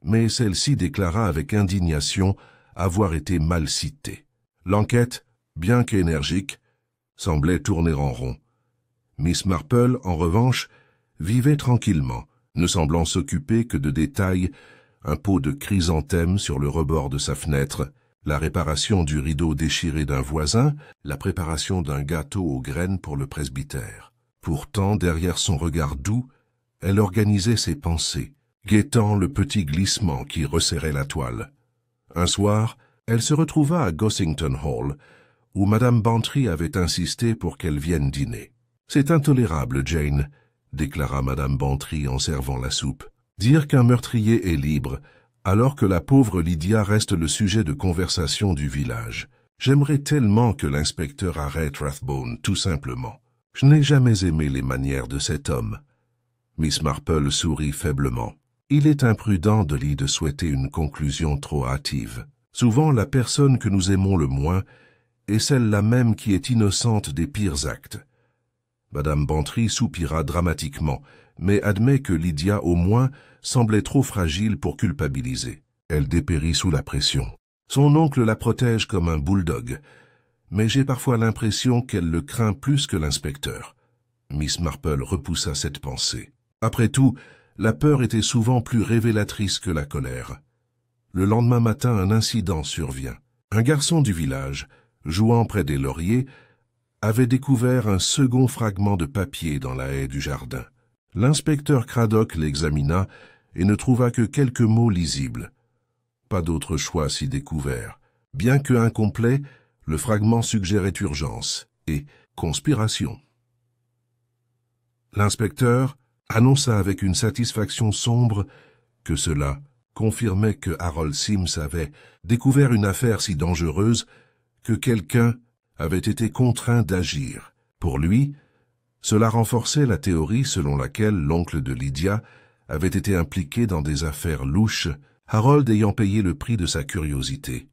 A: mais celle-ci déclara avec indignation avoir été mal citée. L'enquête, bien qu'énergique, semblait tourner en rond. Miss Marple, en revanche, vivait tranquillement, ne semblant s'occuper que de détails, un pot de chrysanthème sur le rebord de sa fenêtre, la réparation du rideau déchiré d'un voisin, la préparation d'un gâteau aux graines pour le presbytère. Pourtant, derrière son regard doux, elle organisait ses pensées, guettant le petit glissement qui resserrait la toile. Un soir, elle se retrouva à Gossington Hall, où Madame Bantry avait insisté pour qu'elle vienne dîner. « C'est intolérable, Jane », déclara Madame Bantry en servant la soupe. « Dire qu'un meurtrier est libre, alors que la pauvre Lydia reste le sujet de conversation du village. J'aimerais tellement que l'inspecteur arrête Rathbone, tout simplement. Je n'ai jamais aimé les manières de cet homme. » Miss Marple sourit faiblement. « Il est imprudent de lui de souhaiter une conclusion trop hâtive. Souvent, la personne que nous aimons le moins est celle-là même qui est innocente des pires actes. » Madame Bantry soupira dramatiquement, mais admet que Lydia, au moins, semblait trop fragile pour culpabiliser. Elle dépérit sous la pression. Son oncle la protège comme un bulldog, mais j'ai parfois l'impression qu'elle le craint plus que l'inspecteur. Miss Marple repoussa cette pensée. Après tout, la peur était souvent plus révélatrice que la colère. Le lendemain matin, un incident survient. Un garçon du village, jouant près des lauriers, avait découvert un second fragment de papier dans la haie du jardin. L'inspecteur Craddock l'examina et ne trouva que quelques mots lisibles. Pas d'autre choix si découvert. Bien que incomplet, le fragment suggérait urgence et conspiration. L'inspecteur annonça avec une satisfaction sombre que cela confirmait que Harold Sims avait découvert une affaire si dangereuse que quelqu'un avait été contraint d'agir. Pour lui, cela renforçait la théorie selon laquelle l'oncle de Lydia avait été impliqué dans des affaires louches Harold ayant payé le prix de sa curiosité.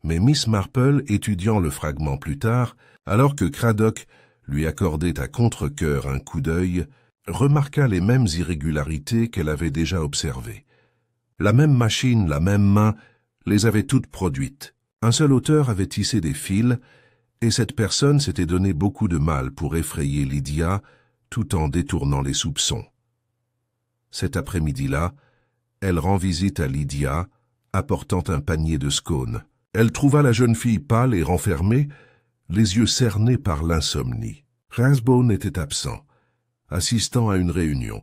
A: Mais Miss Marple, étudiant le fragment plus tard, alors que Craddock lui accordait à contre-cœur un coup d'œil, remarqua les mêmes irrégularités qu'elle avait déjà observées. La même machine, la même main, les avait toutes produites. Un seul auteur avait tissé des fils, et cette personne s'était donné beaucoup de mal pour effrayer Lydia, tout en détournant les soupçons. Cet après-midi-là, elle rend visite à Lydia, apportant un panier de scones. Elle trouva la jeune fille pâle et renfermée, les yeux cernés par l'insomnie. Rathbone était absent, assistant à une réunion,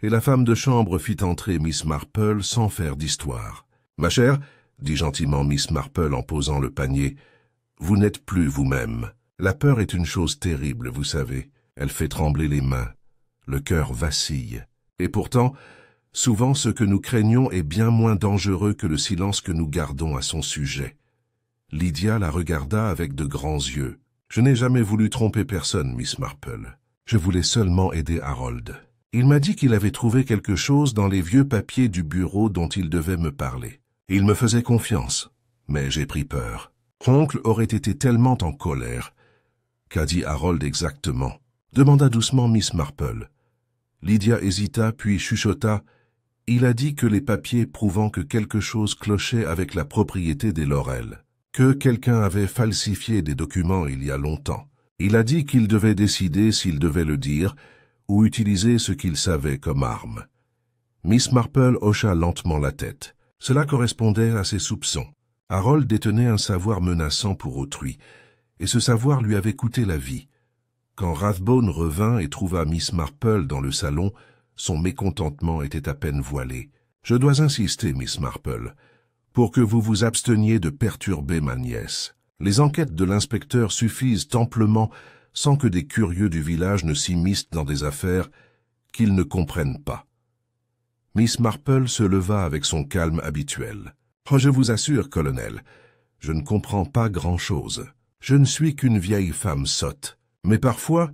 A: et la femme de chambre fit entrer Miss Marple sans faire d'histoire. « Ma chère, » dit gentiment Miss Marple en posant le panier, « vous n'êtes plus vous-même. La peur est une chose terrible, vous savez. Elle fait trembler les mains. Le cœur vacille. Et pourtant, souvent ce que nous craignons est bien moins dangereux que le silence que nous gardons à son sujet. » Lydia la regarda avec de grands yeux. « Je n'ai jamais voulu tromper personne, Miss Marple. Je voulais seulement aider Harold. Il m'a dit qu'il avait trouvé quelque chose dans les vieux papiers du bureau dont il devait me parler. Il me faisait confiance, mais j'ai pris peur. Oncle aurait été tellement en colère. »« Qu'a dit Harold exactement ?» demanda doucement Miss Marple. Lydia hésita, puis chuchota. « Il a dit que les papiers prouvant que quelque chose clochait avec la propriété des Laurel, que quelqu'un avait falsifié des documents il y a longtemps. Il a dit qu'il devait décider s'il devait le dire ou utiliser ce qu'il savait comme arme. » Miss Marple hocha lentement la tête. Cela correspondait à ses soupçons. Harold détenait un savoir menaçant pour autrui, et ce savoir lui avait coûté la vie. Quand Rathbone revint et trouva Miss Marple dans le salon, son mécontentement était à peine voilé. « Je dois insister, Miss Marple, pour que vous vous absteniez de perturber ma nièce. Les enquêtes de l'inspecteur suffisent amplement sans que des curieux du village ne s'immiscent dans des affaires qu'ils ne comprennent pas. » Miss Marple se leva avec son calme habituel. « Oh, je vous assure, colonel, je ne comprends pas grand-chose. Je ne suis qu'une vieille femme sotte. Mais parfois,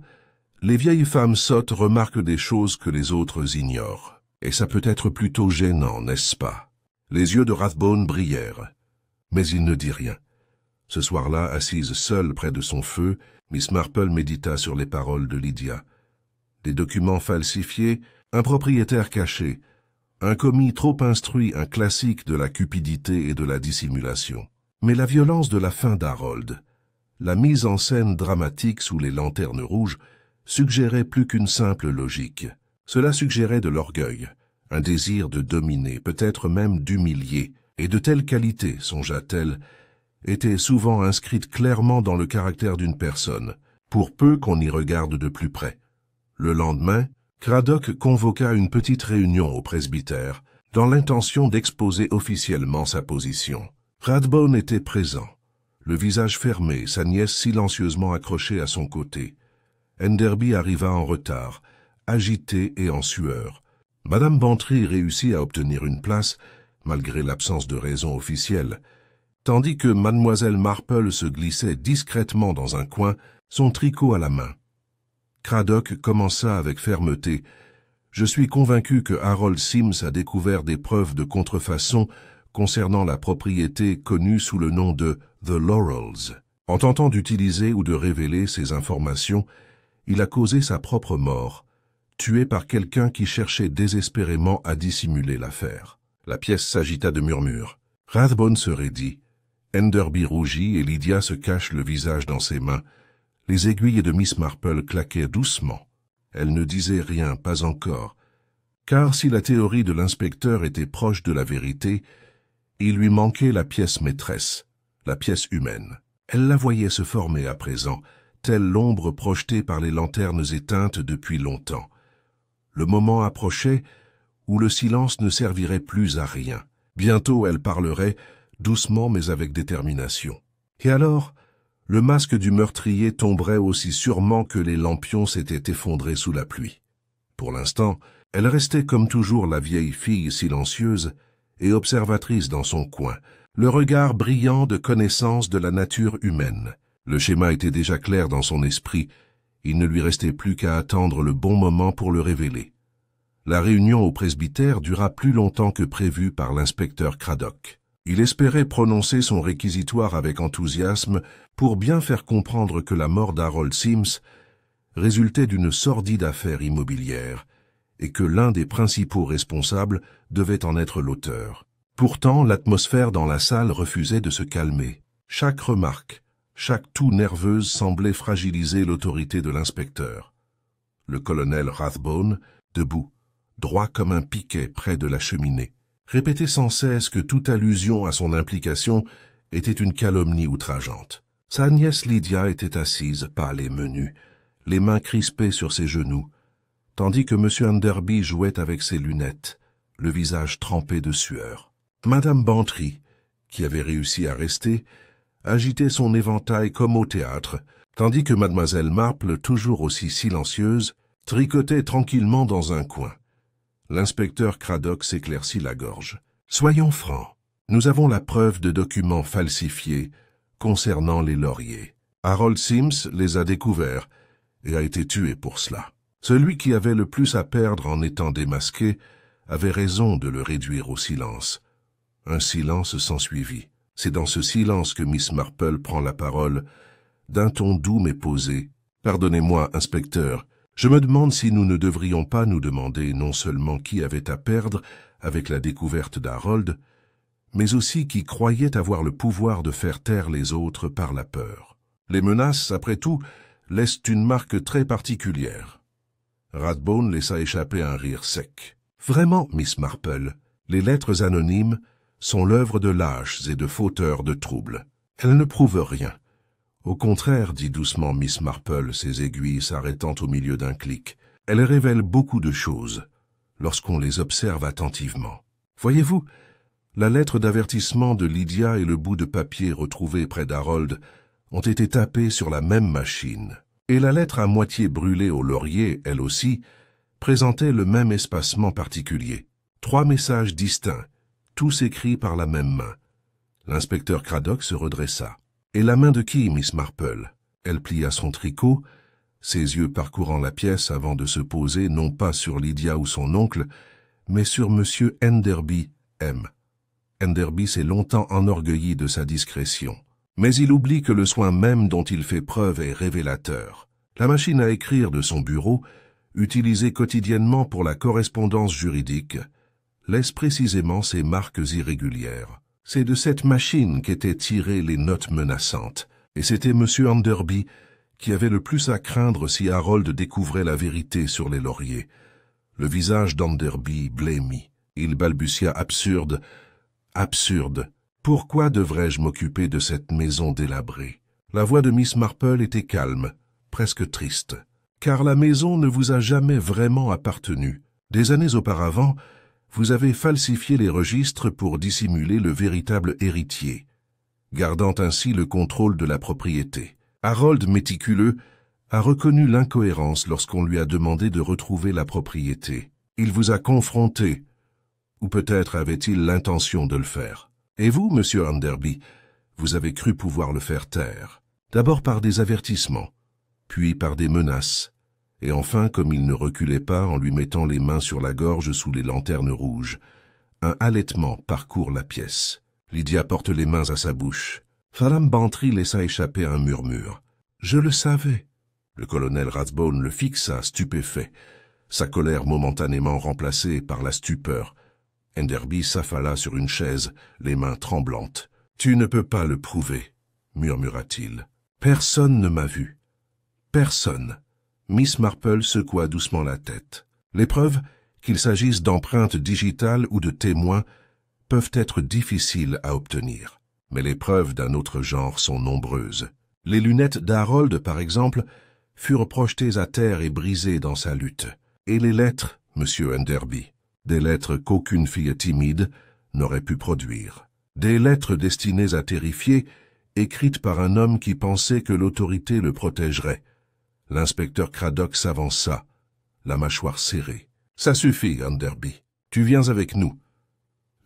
A: les vieilles femmes sottes remarquent des choses que les autres ignorent. Et ça peut être plutôt gênant, n'est-ce pas ?» Les yeux de Rathbone brillèrent, mais il ne dit rien. Ce soir-là, assise seule près de son feu, Miss Marple médita sur les paroles de Lydia. Des documents falsifiés, un propriétaire caché, un commis trop instruit, un classique de la cupidité et de la dissimulation. Mais la violence de la fin d'Harold, la mise en scène dramatique sous les lanternes rouges, suggérait plus qu'une simple logique. Cela suggérait de l'orgueil, un désir de dominer, peut-être même d'humilier, et de telles qualités, songea-t-elle, étaient souvent inscrites clairement dans le caractère d'une personne, pour peu qu'on y regarde de plus près. Le lendemain, Craddock convoqua une petite réunion au presbytère, dans l'intention d'exposer officiellement sa position. Rathbone était présent, le visage fermé, sa nièce silencieusement accrochée à son côté. Enderby arriva en retard, agité et en sueur. Madame Bantry réussit à obtenir une place, malgré l'absence de raison officielle, tandis que mademoiselle Marple se glissait discrètement dans un coin, son tricot à la main. Craddock commença avec fermeté. « Je suis convaincu que Harold Sims a découvert des preuves de contrefaçon concernant la propriété connue sous le nom de The Laurels. En tentant d'utiliser ou de révéler ces informations, il a causé sa propre mort, tué par quelqu'un qui cherchait désespérément à dissimuler l'affaire. » La pièce s'agita de murmures. Rathbone se raidit. Enderby rougit et Lydia se cache le visage dans ses mains. Les aiguilles de Miss Marple claquaient doucement. Elle ne disait rien, pas encore, car si la théorie de l'inspecteur était proche de la vérité, il lui manquait la pièce maîtresse, la pièce humaine. Elle la voyait se former à présent, telle l'ombre projetée par les lanternes éteintes depuis longtemps. Le moment approchait où le silence ne servirait plus à rien. Bientôt elle parlerait, doucement mais avec détermination. Et alors, le masque du meurtrier tomberait aussi sûrement que les lampions s'étaient effondrés sous la pluie. Pour l'instant, elle restait comme toujours la vieille fille silencieuse et observatrice dans son coin, le regard brillant de connaissance de la nature humaine. Le schéma était déjà clair dans son esprit, il ne lui restait plus qu'à attendre le bon moment pour le révéler. La réunion au presbytère dura plus longtemps que prévu par l'inspecteur Craddock. Il espérait prononcer son réquisitoire avec enthousiasme pour bien faire comprendre que la mort d'Harold Sims résultait d'une sordide affaire immobilière et que l'un des principaux responsables devait en être l'auteur. Pourtant, l'atmosphère dans la salle refusait de se calmer. Chaque remarque, chaque toux nerveuse semblait fragiliser l'autorité de l'inspecteur. Le colonel Rathbone, debout, droit comme un piquet près de la cheminée, répétait sans cesse que toute allusion à son implication était une calomnie outrageante. Sa nièce Lydia était assise, pâle et menue, les mains crispées sur ses genoux, tandis que M. Enderby jouait avec ses lunettes, le visage trempé de sueur. Madame Bantry, qui avait réussi à rester, agitait son éventail comme au théâtre, tandis que mademoiselle Marple, toujours aussi silencieuse, tricotait tranquillement dans un coin. L'inspecteur Craddock s'éclaircit la gorge. « Soyons francs, nous avons la preuve de documents falsifiés concernant les lauriers. Harold Sims les a découverts et a été tué pour cela. Celui qui avait le plus à perdre en étant démasqué avait raison de le réduire au silence. Un silence s'ensuivit. C'est dans ce silence que Miss Marple prend la parole, d'un ton doux mais posé. « Pardonnez-moi, inspecteur, je me demande si nous ne devrions pas nous demander non seulement qui avait à perdre avec la découverte d'Harold, mais aussi qui croyait avoir le pouvoir de faire taire les autres par la peur. Les menaces, après tout, laissent une marque très particulière. » Rathbone laissa échapper un rire sec. « Vraiment, Miss Marple, les lettres anonymes sont l'œuvre de lâches et de fauteurs de troubles. Elles ne prouvent rien. Au contraire, dit doucement Miss Marple, ses aiguilles s'arrêtant au milieu d'un clic, elles révèlent beaucoup de choses, lorsqu'on les observe attentivement. Voyez-vous, la lettre d'avertissement de Lydia et le bout de papier retrouvé près d'Harold ont été tapés sur la même machine, et la lettre à moitié brûlée au laurier, elle aussi, présentait le même espacement particulier. 3 messages distincts, tous écrits par la même main. L'inspecteur Craddock se redressa. « Et la main de qui, Miss Marple ?» Elle plia son tricot, ses yeux parcourant la pièce avant de se poser non pas sur Lydia ou son oncle, mais sur M. Enderby M. Enderby s'est longtemps enorgueilli de sa discrétion. Mais il oublie que le soin même dont il fait preuve est révélateur. La machine à écrire de son bureau, utilisée quotidiennement pour la correspondance juridique, laisse précisément ces marques irrégulières. C'est de cette machine qu'étaient tirées les notes menaçantes, et c'était M. Enderby qui avait le plus à craindre si Harold découvrait la vérité sur les lauriers. Le visage d'Enderby blêmit. Il balbutia absurde, absurde. Pourquoi devrais-je m'occuper de cette maison délabrée? La voix de Miss Marple était calme, presque triste. Car la maison ne vous a jamais vraiment appartenu. Des années auparavant, vous avez falsifié les registres pour dissimuler le véritable héritier, gardant ainsi le contrôle de la propriété. Harold, méticuleux, a reconnu l'incohérence lorsqu'on lui a demandé de retrouver la propriété. Il vous a confronté, ou peut-être avait-il l'intention de le faire. Et vous, monsieur Enderby, vous avez cru pouvoir le faire taire, d'abord par des avertissements, puis par des menaces, et enfin, comme il ne reculait pas en lui mettant les mains sur la gorge sous les lanternes rouges, un halètement parcourt la pièce. Lydia porte les mains à sa bouche. Madame Bantry laissa échapper un murmure. « Je le savais. » Le colonel Rathbone le fixa, stupéfait, sa colère momentanément remplacée par la stupeur. Enderby s'affala sur une chaise, les mains tremblantes. « Tu ne peux pas le prouver, » murmura-t-il. « Personne ne m'a vu. Personne. » Miss Marple secoua doucement la tête. Les preuves, qu'il s'agisse d'empreintes digitales ou de témoins, peuvent être difficiles à obtenir. Mais les preuves d'un autre genre sont nombreuses. Les lunettes d'Harold, par exemple, furent projetées à terre et brisées dans sa lutte. Et les lettres, monsieur Enderby, des lettres qu'aucune fille timide n'aurait pu produire. Des lettres destinées à terrifier, écrites par un homme qui pensait que l'autorité le protégerait. L'inspecteur Craddock s'avança, la mâchoire serrée. « Ça suffit, Enderby. Tu viens avec nous. »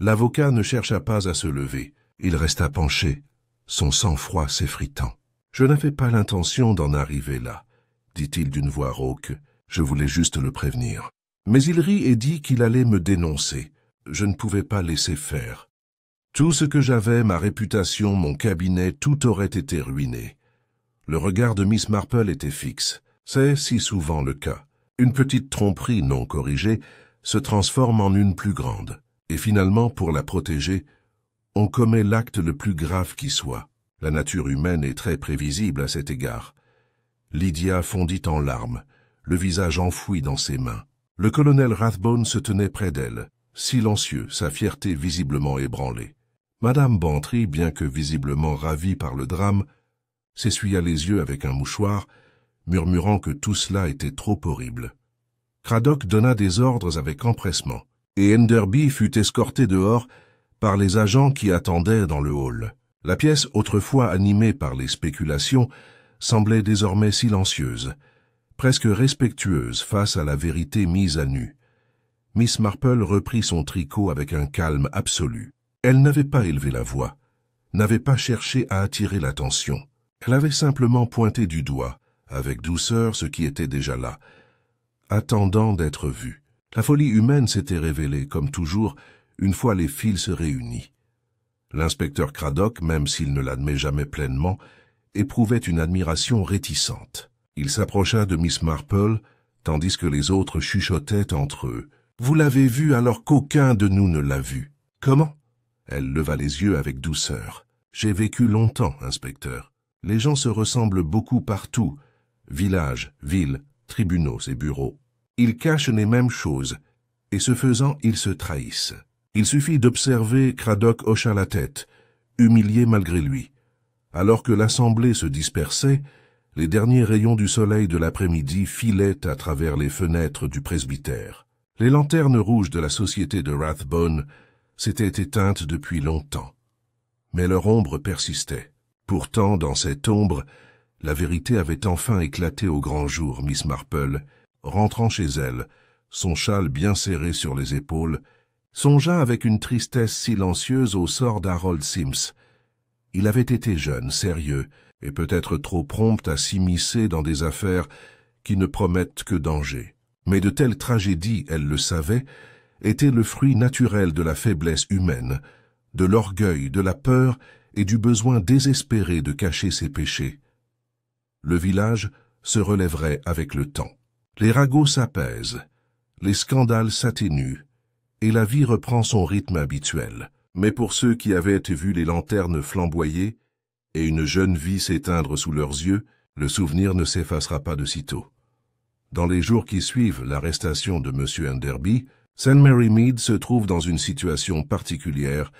A: L'avocat ne chercha pas à se lever. Il resta penché, son sang-froid s'effritant. « Je n'avais pas l'intention d'en arriver là, dit-il d'une voix rauque. Je voulais juste le prévenir. » Mais il rit et dit qu'il allait me dénoncer. Je ne pouvais pas laisser faire. Tout ce que j'avais, ma réputation, mon cabinet, tout aurait été ruiné. Le regard de Miss Marple était fixe. C'est si souvent le cas. Une petite tromperie non corrigée se transforme en une plus grande. Et finalement, pour la protéger, on commet l'acte le plus grave qui soit. La nature humaine est très prévisible à cet égard. Lydia fondit en larmes, le visage enfoui dans ses mains. Le colonel Rathbone se tenait près d'elle, silencieux, sa fierté visiblement ébranlée. Madame Bantry, bien que visiblement ravie par le drame, s'essuya les yeux avec un mouchoir, murmurant que tout cela était trop horrible. Craddock donna des ordres avec empressement, et Enderby fut escorté dehors par les agents qui attendaient dans le hall. La pièce, autrefois animée par les spéculations, semblait désormais silencieuse, presque respectueuse face à la vérité mise à nu. Miss Marple reprit son tricot avec un calme absolu. Elle n'avait pas élevé la voix, n'avait pas cherché à attirer l'attention. Elle avait simplement pointé du doigt, avec douceur, ce qui était déjà là, attendant d'être vu. La folie humaine s'était révélée, comme toujours, une fois les fils se réunis. L'inspecteur Craddock, même s'il ne l'admet jamais pleinement, éprouvait une admiration réticente. Il s'approcha de Miss Marple, tandis que les autres chuchotaient entre eux. « Vous l'avez vu alors qu'aucun de nous ne l'a vu. » « Comment ?» Elle leva les yeux avec douceur. « J'ai vécu longtemps, inspecteur. Les gens se ressemblent beaucoup partout. Villages, villes, tribunaux et bureaux. Ils cachent les mêmes choses, et ce faisant, ils se trahissent. Il suffit d'observer Craddock hocha la tête, humilié malgré lui. Alors que l'assemblée se dispersait, les derniers rayons du soleil de l'après-midi filaient à travers les fenêtres du presbytère. Les lanternes rouges de la société de Rathbone s'étaient éteintes depuis longtemps. Mais leur ombre persistait. Pourtant, dans cette ombre, la vérité avait enfin éclaté au grand jour. Miss Marple, rentrant chez elle, son châle bien serré sur les épaules, songea avec une tristesse silencieuse au sort d'Harold Sims. Il avait été jeune, sérieux, et peut-être trop prompt à s'immiscer dans des affaires qui ne promettent que danger. Mais de telles tragédies, elle le savait, étaient le fruit naturel de la faiblesse humaine, de l'orgueil, de la peur et du besoin désespéré de cacher ses péchés. Le village se relèverait avec le temps. Les ragots s'apaisent, les scandales s'atténuent, et la vie reprend son rythme habituel. Mais pour ceux qui avaient vu les lanternes flamboyer et une jeune vie s'éteindre sous leurs yeux, le souvenir ne s'effacera pas de sitôt. Dans les jours qui suivent l'arrestation de M. Enderby, St. Mary Mead se trouve dans une situation particulière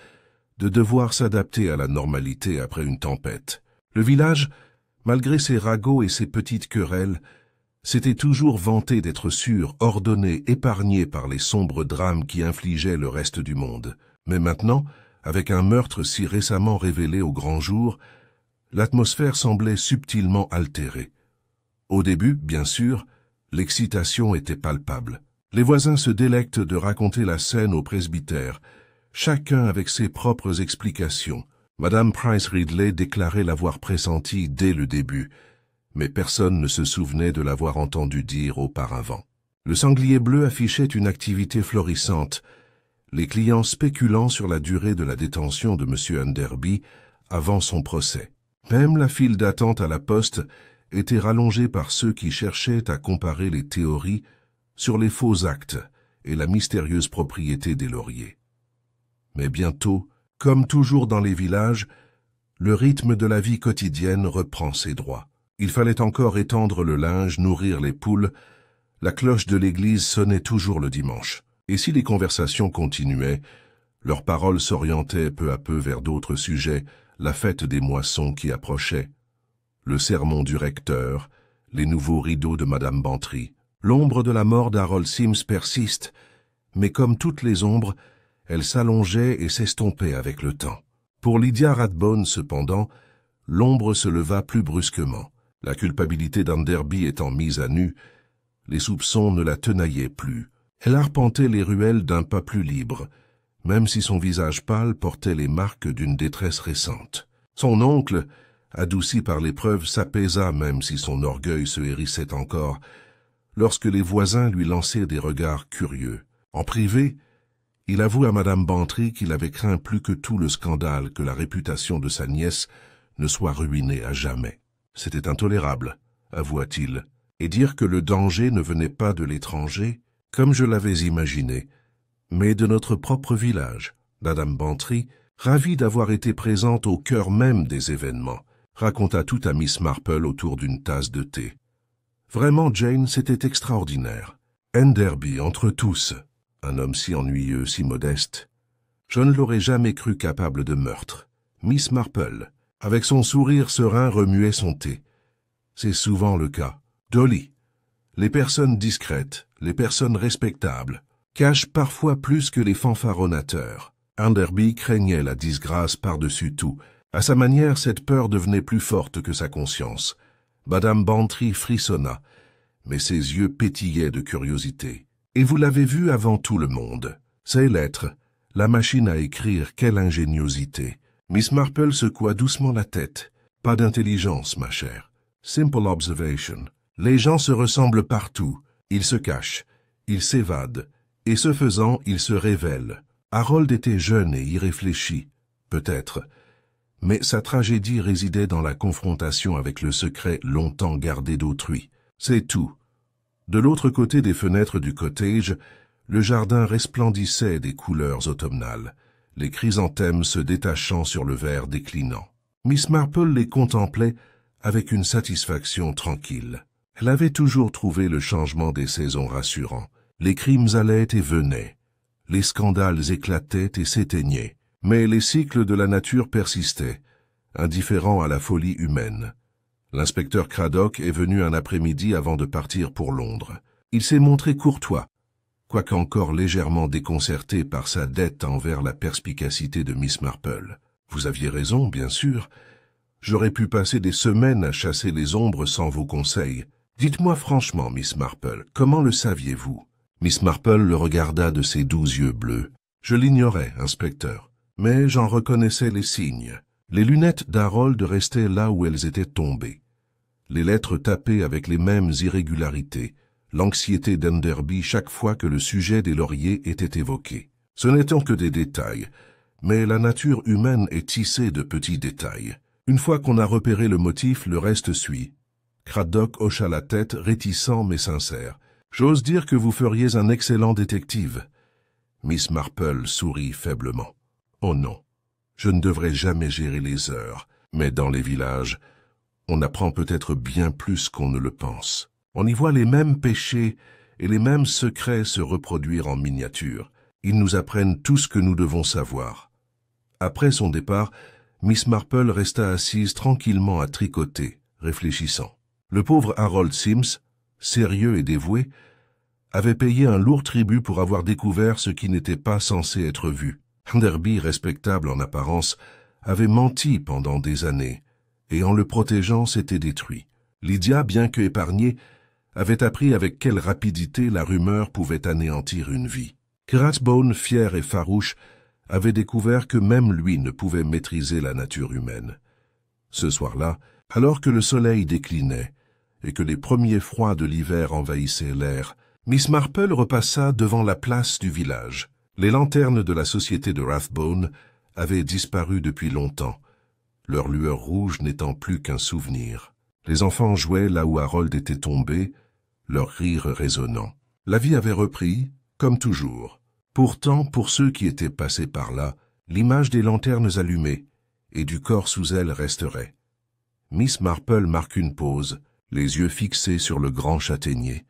A: de devoir s'adapter à la normalité après une tempête. Le village, malgré ses ragots et ses petites querelles, s'était toujours vanté d'être sûr, ordonné, épargné par les sombres drames qui infligeaient le reste du monde. Mais maintenant, avec un meurtre si récemment révélé au grand jour, l'atmosphère semblait subtilement altérée. Au début, bien sûr, l'excitation était palpable. Les voisins se délectent de raconter la scène au presbytère, chacun avec ses propres explications. Madame Price Ridley déclarait l'avoir pressenti dès le début, mais personne ne se souvenait de l'avoir entendu dire auparavant. Le sanglier bleu affichait une activité florissante, les clients spéculant sur la durée de la détention de M. Enderby avant son procès. Même la file d'attente à la poste était rallongée par ceux qui cherchaient à comparer les théories sur les faux actes et la mystérieuse propriété des lauriers. Mais bientôt, comme toujours dans les villages, le rythme de la vie quotidienne reprend ses droits. Il fallait encore étendre le linge, nourrir les poules, la cloche de l'église sonnait toujours le dimanche. Et si les conversations continuaient, leurs paroles s'orientaient peu à peu vers d'autres sujets, la fête des moissons qui approchait, le sermon du recteur, les nouveaux rideaux de Madame Bantry. L'ombre de la mort d'Harold Sims persiste, mais comme toutes les ombres, elle s'allongeait et s'estompait avec le temps. Pour Lydia Rathbone, cependant, l'ombre se leva plus brusquement. La culpabilité d'Enderby étant mise à nu, les soupçons ne la tenaillaient plus. Elle arpentait les ruelles d'un pas plus libre, même si son visage pâle portait les marques d'une détresse récente. Son oncle, adouci par l'épreuve, s'apaisa même si son orgueil se hérissait encore, lorsque les voisins lui lançaient des regards curieux. En privé, il avoue à Madame Bantry qu'il avait craint plus que tout le scandale que la réputation de sa nièce ne soit ruinée à jamais. C'était intolérable, avoua-t-il, et dire que le danger ne venait pas de l'étranger, comme je l'avais imaginé, mais de notre propre village. Madame Bantry, ravie d'avoir été présente au cœur même des événements, raconta tout à Miss Marple autour d'une tasse de thé. Vraiment, Jane, c'était extraordinaire. Enderby, entre tous, un homme si ennuyeux, si modeste. Je ne l'aurais jamais cru capable de meurtre. Miss Marple, avec son sourire serein, remuait son thé. C'est souvent le cas. Dolly, les personnes discrètes, les personnes respectables, cachent parfois plus que les fanfaronnateurs. Enderby craignait la disgrâce par-dessus tout. À sa manière, cette peur devenait plus forte que sa conscience. Madame Bantry frissonna, mais ses yeux pétillaient de curiosité. Et vous l'avez vu avant tout le monde. Ces lettres, la machine à écrire, quelle ingéniosité. Miss Marple secoua doucement la tête. Pas d'intelligence, ma chère. Simple observation. Les gens se ressemblent partout. Ils se cachent, ils s'évadent, et ce faisant, ils se révèlent. Harold était jeune et irréfléchi, peut-être, mais sa tragédie résidait dans la confrontation avec le secret longtemps gardé d'autrui. C'est tout. De l'autre côté des fenêtres du cottage, le jardin resplendissait des couleurs automnales, les chrysanthèmes se détachant sur le vert déclinant. Miss Marple les contemplait avec une satisfaction tranquille. Elle avait toujours trouvé le changement des saisons rassurant. Les crimes allaient et venaient. Les scandales éclataient et s'éteignaient. Mais les cycles de la nature persistaient, indifférents à la folie humaine. L'inspecteur Craddock est venu un après-midi avant de partir pour Londres. Il s'est montré courtois, quoique encore légèrement déconcerté par sa dette envers la perspicacité de Miss Marple. Vous aviez raison, bien sûr. J'aurais pu passer des semaines à chasser les ombres sans vos conseils. Dites-moi franchement, Miss Marple, comment le saviez-vous? Miss Marple le regarda de ses doux yeux bleus. Je l'ignorais, inspecteur, mais j'en reconnaissais les signes. Les lunettes d'Harold restaient là où elles étaient tombées. Les lettres tapaient avec les mêmes irrégularités, l'anxiété d'Enderby chaque fois que le sujet des lauriers était évoqué. Ce n'étant que des détails, mais la nature humaine est tissée de petits détails. Une fois qu'on a repéré le motif, le reste suit. Craddock hocha la tête, réticent mais sincère. « J'ose dire que vous feriez un excellent détective. » Miss Marple sourit faiblement. « Oh non, je ne devrais jamais gérer les heures, mais dans les villages, on apprend peut-être bien plus qu'on ne le pense. On y voit les mêmes péchés et les mêmes secrets se reproduire en miniature. Ils nous apprennent tout ce que nous devons savoir. » Après son départ, Miss Marple resta assise tranquillement à tricoter, réfléchissant. Le pauvre Harold Sims, sérieux et dévoué, avait payé un lourd tribut pour avoir découvert ce qui n'était pas censé être vu. Enderby, respectable en apparence, avait menti pendant des années, et en le protégeant s'était détruit. Lydia, bien que épargnée, avait appris avec quelle rapidité la rumeur pouvait anéantir une vie. Rathbone, fier et farouche, avait découvert que même lui ne pouvait maîtriser la nature humaine. Ce soir-là, alors que le soleil déclinait et que les premiers froids de l'hiver envahissaient l'air, Miss Marple repassa devant la place du village. Les lanternes de la société de Rathbone avaient disparu depuis longtemps, leur lueur rouge n'étant plus qu'un souvenir. Les enfants jouaient là où Harold était tombé, leurs rires résonnant. La vie avait repris, comme toujours. Pourtant, pour ceux qui étaient passés par là, l'image des lanternes allumées et du corps sous elles resterait. Miss Marple marque une pause, les yeux fixés sur le grand châtaignier,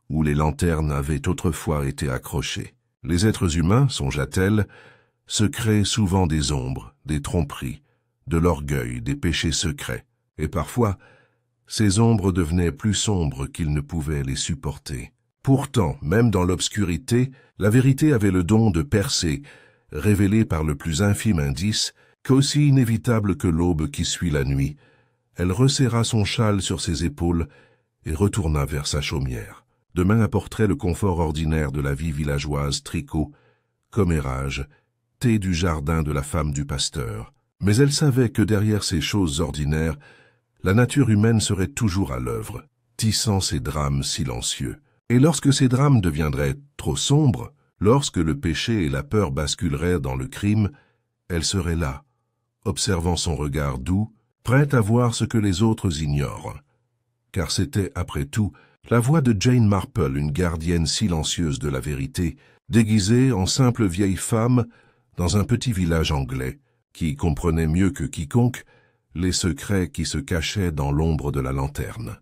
A: où les lanternes avaient autrefois été accrochées. Les êtres humains, songea-t-elle, se créent souvent des ombres, des tromperies, de l'orgueil, des péchés secrets, et parfois, ces ombres devenaient plus sombres qu'ils ne pouvaient les supporter. Pourtant, même dans l'obscurité, la vérité avait le don de percer, révélée par le plus infime indice, qu'aussi inévitable que l'aube qui suit la nuit, elle resserra son châle sur ses épaules et retourna vers sa chaumière. Demain apporterait le confort ordinaire de la vie villageoise, tricot, commérage, thé du jardin de la femme du pasteur. Mais elle savait que derrière ces choses ordinaires, la nature humaine serait toujours à l'œuvre, tissant ses drames silencieux. Et lorsque ces drames deviendraient trop sombres, lorsque le péché et la peur basculeraient dans le crime, elle serait là, observant son regard doux, prête à voir ce que les autres ignorent. Car c'était, après tout, la voix de Jane Marple, une gardienne silencieuse de la vérité, déguisée en simple vieille femme dans un petit village anglais, qui comprenait mieux que quiconque les secrets qui se cachaient dans l'ombre de la lanterne.